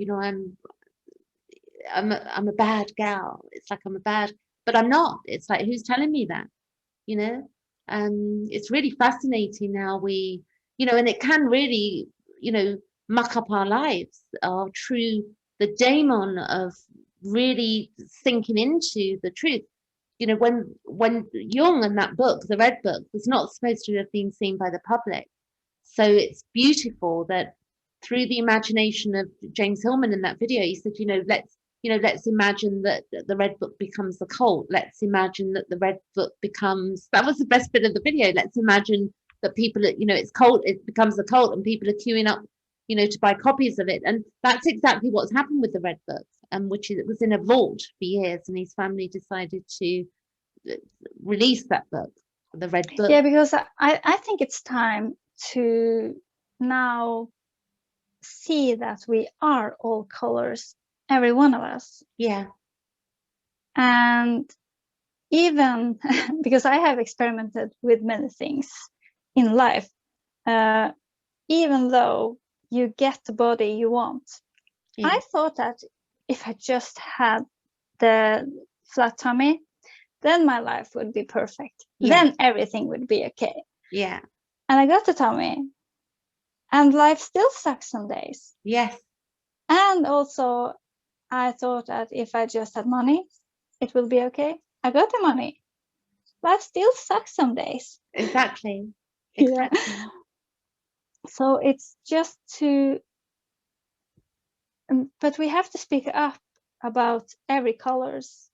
I'm a bad gal. It's like I'm a bad, but I'm not. It's like, who's telling me that? It's really fascinating how we, and it can really, muck up our lives, our true, the daemon of really sinking into the truth. You know, when Jung in that book, the Red Book, was not supposed to have been seen by the public. So it's beautiful that through the imagination of James Hillman in that video, he said, let's imagine that the Red Book becomes a cult. Let's imagine that the Red Book becomes, that was the best bit of the video. Let's imagine that people, it becomes a cult and people are queuing up, to buy copies of it. And that's exactly what's happened with the Red Book, which it was in a vault for years, and his family decided to release that book, the Red Book. Yeah, because I think it's time to now see that we are all colors, every one of us. Yeah. And even because I have experimented with many things in life, even though you get the body you want, Yeah. I thought that if I just had the flat tummy, then my life would be perfect. Yeah. Then everything would be okay. Yeah. And I got the tummy, and life still sucks some days. Yes. And also, I thought that if I just had money, it will be okay. I got the money. Life still sucks some days. Exactly. Yeah. So it's just to, but we have to speak up about every colors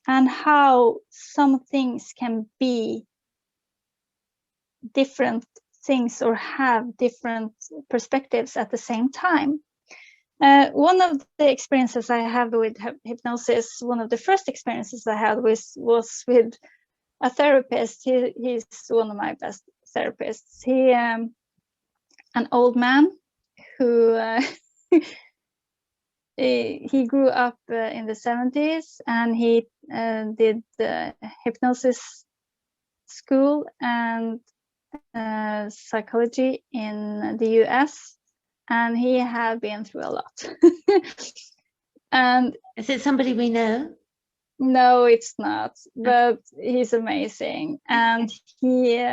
and how some things can be different things or have different perspectives at the same time. One of the experiences I have with hypnosis, one of the first experiences I had was with a therapist. He's one of my best therapists. He, an old man who he grew up in the 70s, and he did hypnosis school and psychology in the US, and he had been through a lot. And is it somebody we know? No, it's not, but he's amazing. And he,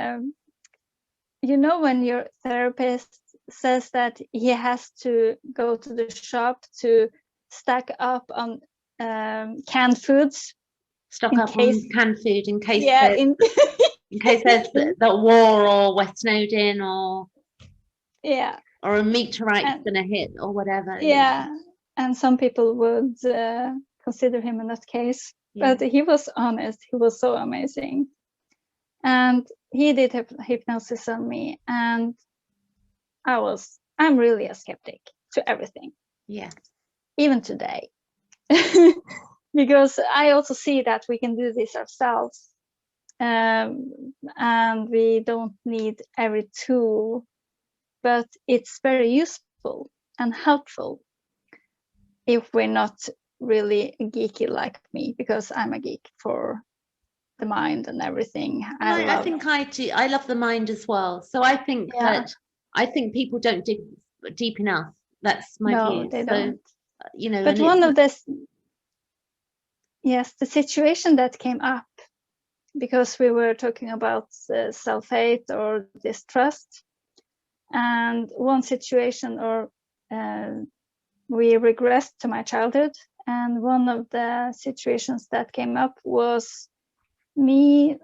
when your therapist says that he has to go to the shop to stack up on canned foods, stock up on canned food in case in case there's the war, or we're snowed in, or or a meteorite's gonna hit, or whatever. And some people would consider him in that case, but he was honest. He was so amazing, and he did hypnosis on me, and I'm really a skeptic to everything. Even today. Because I also see that we can do this ourselves, and we don't need every tool, but it's very useful and helpful if we're not really geeky like me, because I'm a geek for the mind and everything. I think I do. I love the mind as well. So I think that people don't dig deep enough. That's my view. They don't. But one of this, the situation that came up, because we were talking about self-hate or distrust, and one situation, or we regressed to my childhood, and one of the situations that came up was me,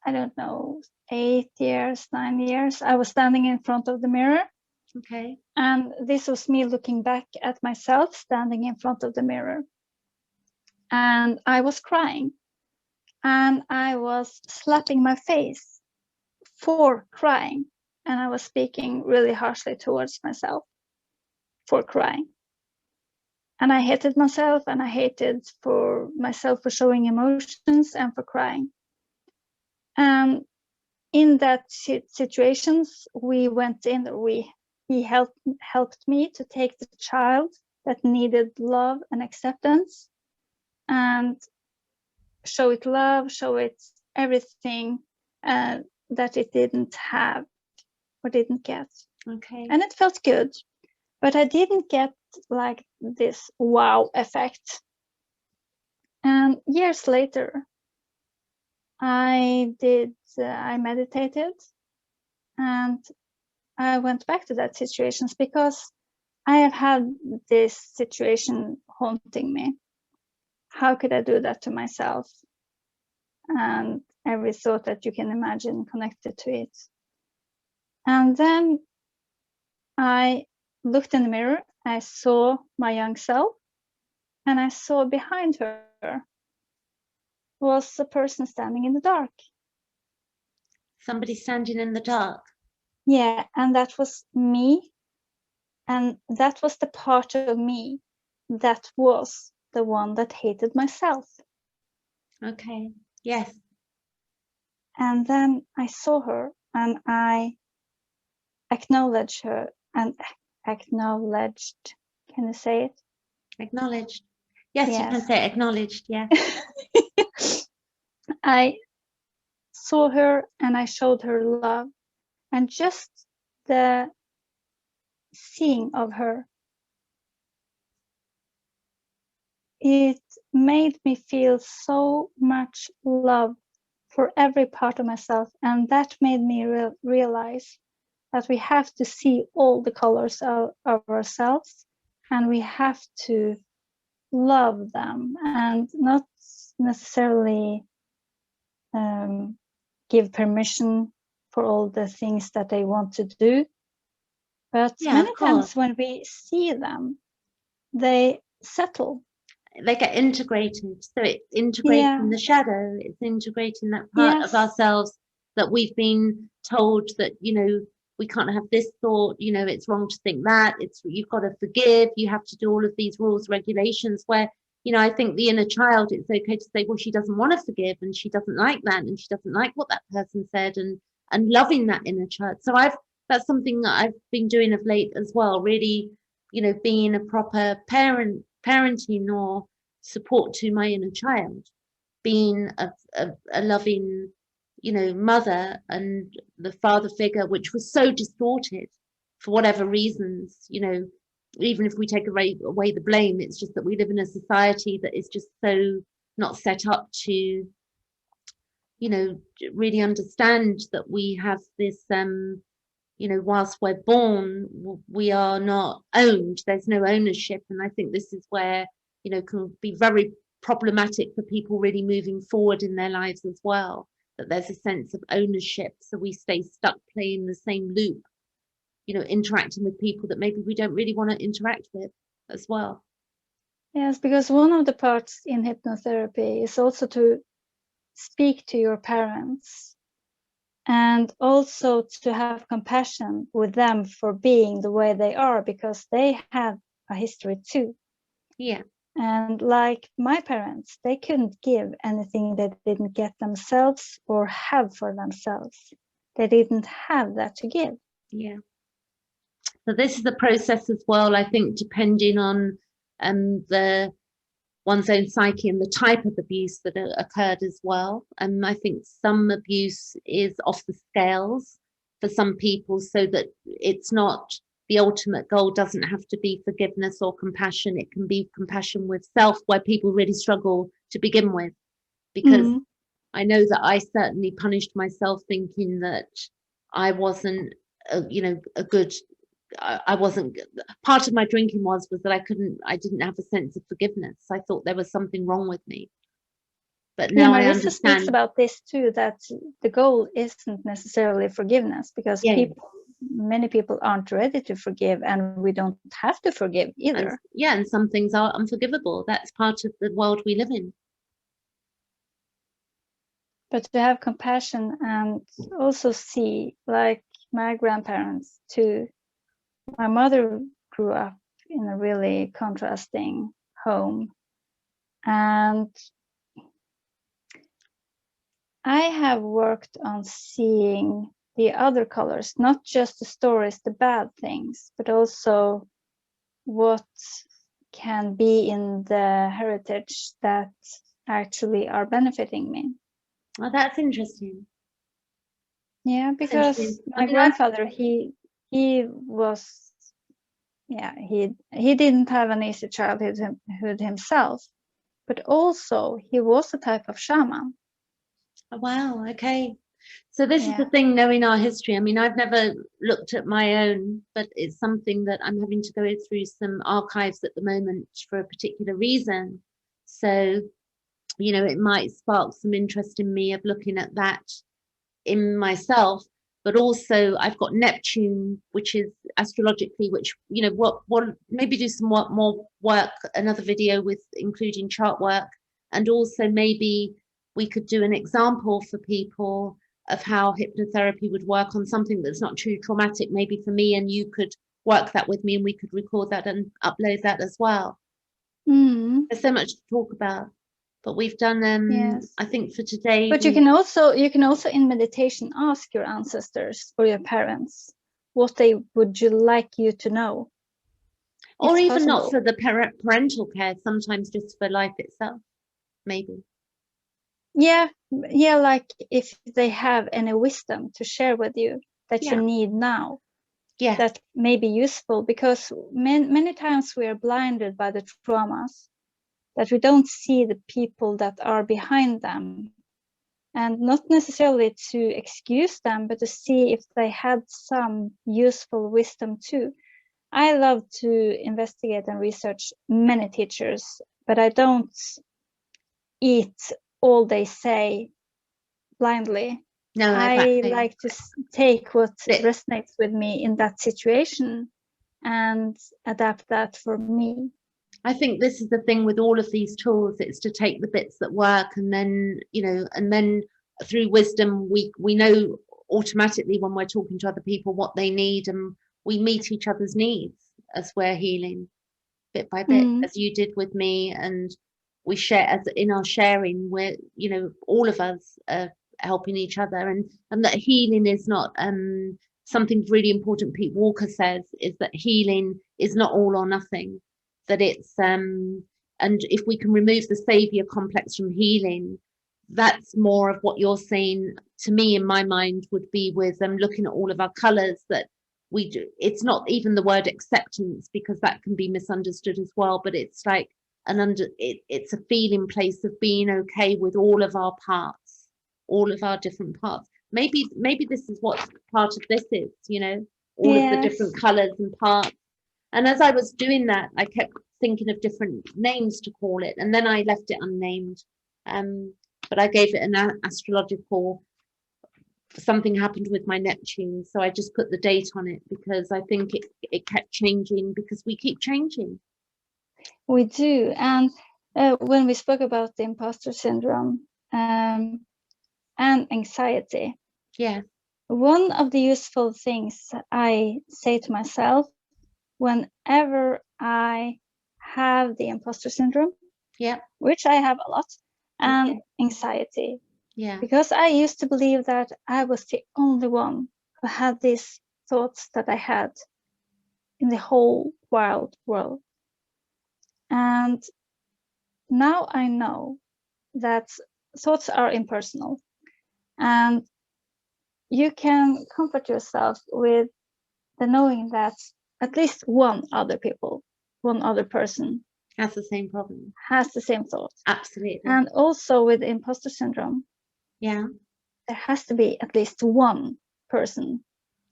I don't know, 8 years, 9 years. I was standing in front of the mirror. Okay. And this was me looking back at myself standing in front of the mirror. And I was crying. And I was slapping my face for crying. And I was speaking really harshly towards myself for crying. And I hated myself, and I hated for myself for showing emotions and for crying. And in that situations, we went in, he helped me to take the child that needed love and acceptance, and show it love, show it everything that it didn't have or didn't get. Okay. And it felt good, but I didn't get like this wow effect. And years later, I meditated, and I went back to that situations, because I have had this situation haunting me. How could I do that to myself? And every thought that you can imagine connected to it. And then I looked in the mirror, I saw my young self, and I saw behind her was a person standing in the dark. Somebody standing in the dark. Yeah, and that was me. And that was the part of me that was the one that hated myself. Okay, yes. And then I saw her and I acknowledged her and acknowledged. Can you say it? Acknowledged. Yes, Yes. you can say acknowledged, yeah. I saw her and I showed her love. And just the seeing of her, it made me feel so much love for every part of myself. And that made me realize that we have to see all the colors of ourselves, and we have to love them and not necessarily give permission for all the things that they want to do. But many times when we see them, they settle. They get integrated. So it's integrating the shadow, it's integrating that part of ourselves that we've been told that, you know, we can't have this thought, you know, it's wrong to think that, it's, you've got to forgive, you have to do all of these rules, regulations, where, you know, I think the inner child, it's okay to say, well, she doesn't want to forgive and she doesn't like that and she doesn't like what that person said, and loving that inner child. So that's something that I've been doing of late as well, really, you know, being a proper parenting or support to my inner child, being a loving, you know, mother, and the father figure, which was so distorted for whatever reasons, you know, even if we take away the blame, it's just that we live in a society that is just so not set up to, you know, really understand that we have this, you know, whilst we're born, we are not owned. There's no ownership. And I think this is where, you know, can be very problematic for people really moving forward in their lives as well, that there's a sense of ownership. So we stay stuck playing the same loop, you know, interacting with people that maybe we don't really want to interact with as well. Yes, because one of the parts in hypnotherapy is also to speak to your parents and also to have compassion with them for being the way they are, because they have a history too. Yeah. And like my parents, they couldn't give anything they didn't get themselves or have for themselves. They didn't have that to give. Yeah. So this is a process as well, I think, depending on one's own psyche and the type of abuse that occurred as well. And I think some abuse is off the scales for some people, so that it's not, the ultimate goal doesn't have to be forgiveness or compassion. It can be compassion with self, where people really struggle to begin with, because I know that I certainly punished myself thinking that I wasn't, you know, a good, I wasn't, part of my drinking was that I didn't have a sense of forgiveness. I thought there was something wrong with me. But now I understand. Speaks about this too, that the goal isn't necessarily forgiveness, because many people aren't ready to forgive, and we don't have to forgive either. And some things are unforgivable. That's part of the world we live in. But to have compassion and also see, like my grandparents too. My mother grew up in a really contrasting home, and I have worked on seeing the other colors, not just the stories, the bad things, but also what can be in the heritage that actually are benefiting me. Oh, that's interesting. Yeah, because my grandfather, he was, he didn't have an easy childhood himself, but also he was a type of shaman. Oh, wow. Okay. So this is the thing, knowing our history. I mean, I've never looked at my own, but it's something that I'm having to go through some archives at the moment for a particular reason. So, you know, it might spark some interest in me of looking at that in myself. But also I've got Neptune, which is astrologically, which, you know, what maybe do some more work, another video with including chart work. And also maybe we could do an example for people of how hypnotherapy would work on something that's not too traumatic, maybe for me, and you could work that with me and we could record that and upload that as well. There's so much to talk about, but we've done I think for today. But you can also in meditation ask your ancestors or your parents what they would you like you to know, or even not for the parental care, sometimes just for life itself, maybe. Yeah, like if they have any wisdom to share with you that you need now, that may be useful, because many times we are blinded by the traumas, that we don't see the people that are behind them, and not necessarily to excuse them, but to see if they had some useful wisdom too. I love to investigate and research many teachers, but I don't eat all they say blindly. No, I like to take what resonates with me in that situation and adapt that for me. I think this is the thing with all of these tools, it's to take the bits that work, and then, you know, and then through wisdom, we know automatically when we're talking to other people what they need, and we meet each other's needs as we're healing bit by bit, as you did with me. And we share, as in our sharing, we're, you know, all of us are helping each other, and that healing is not something really important Pete Walker says, is that healing is not all or nothing, that it's and if we can remove the savior complex from healing, that's more of what you're saying to me in my mind would be with looking at all of our colors, that we do. It's not even the word acceptance, because that can be misunderstood as well, but it's like it's a feeling place of being okay with all of our parts, all of our different parts. Maybe this is what part of this is, you know, all of the different colors and parts. And as I was doing that, I kept thinking of different names to call it, and then I left it unnamed. But I gave it an astrological, something happened with my Neptune, so I just put the date on it, because I think it kept changing, because we keep changing. We do. And when we spoke about the imposter syndrome and anxiety, one of the useful things I say to myself whenever I have the imposter syndrome, which I have a lot, and anxiety, because I used to believe that I was the only one who had these thoughts that I had in the whole wild world. And now I know that thoughts are impersonal, and you can comfort yourself with the knowing that at least one other person has the same problem, has the same thoughts. Absolutely. And also with imposter syndrome, there has to be at least one person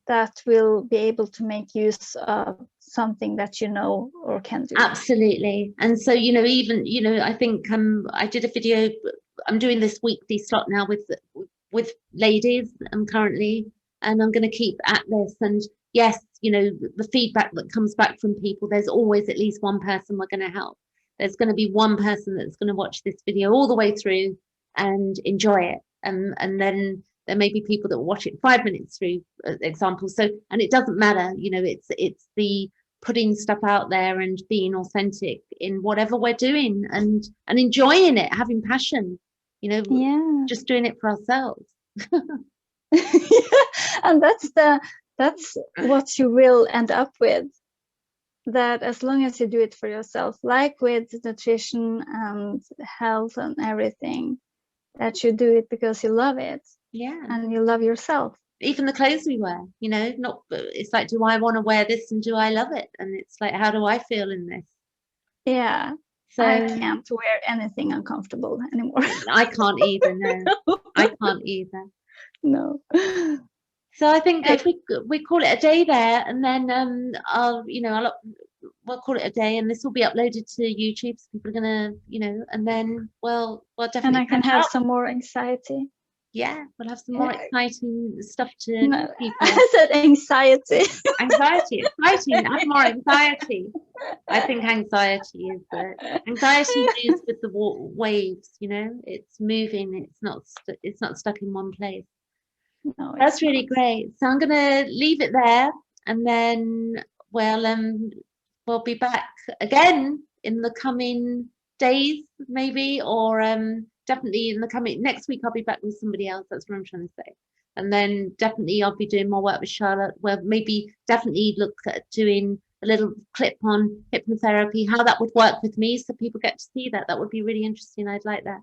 that will be able to make use of something that you know or can do. Absolutely. And so, you know, even, you know, I think I did a video, I'm doing this weekly slot now with ladies currently, and I'm going to keep at this. And yes, you know, the feedback that comes back from people, there's always at least one person we're going to help. There's going to be one person that's going to watch this video all the way through and enjoy it. And then there may be people that will watch it 5 minutes through, example. So, and it doesn't matter, you know, it's the putting stuff out there and being authentic in whatever we're doing, and enjoying it, having passion, you know, just doing it for ourselves. And that's what you will end up with, that as long as you do it for yourself, like with nutrition and health and everything, that you do it because you love it, and you love yourself. Even the clothes we wear, you know, it's like, do I want to wear this, and do I love it? And it's like, how do I feel in this? So I can't wear anything uncomfortable anymore. I can't either. No, I can't either. No. So I think if we call it a day there, and then we'll call it a day, and this will be uploaded to YouTube, so people are gonna, and then we'll definitely. And I can have some more anxiety. Yeah, we'll have some more exciting stuff to people. I said anxiety. Anxiety, exciting. Have more anxiety. I think anxiety is anxiety moves with the waves. It's moving. It's not stuck in one place. No, that's really great. So I'm gonna leave it there, and then we'll be back again in the coming days, maybe, or definitely in the coming next week. I'll be back with somebody else. That's what I'm trying to say. And then definitely I'll be doing more work with Charlotte. Well, maybe definitely look at doing a little clip on hypnotherapy, how that would work with me, so people get to see that. That would be really interesting. I'd like that.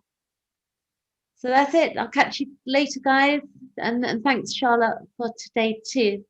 So that's it. I'll catch you later, guys. And thanks, Charlotte, for today too.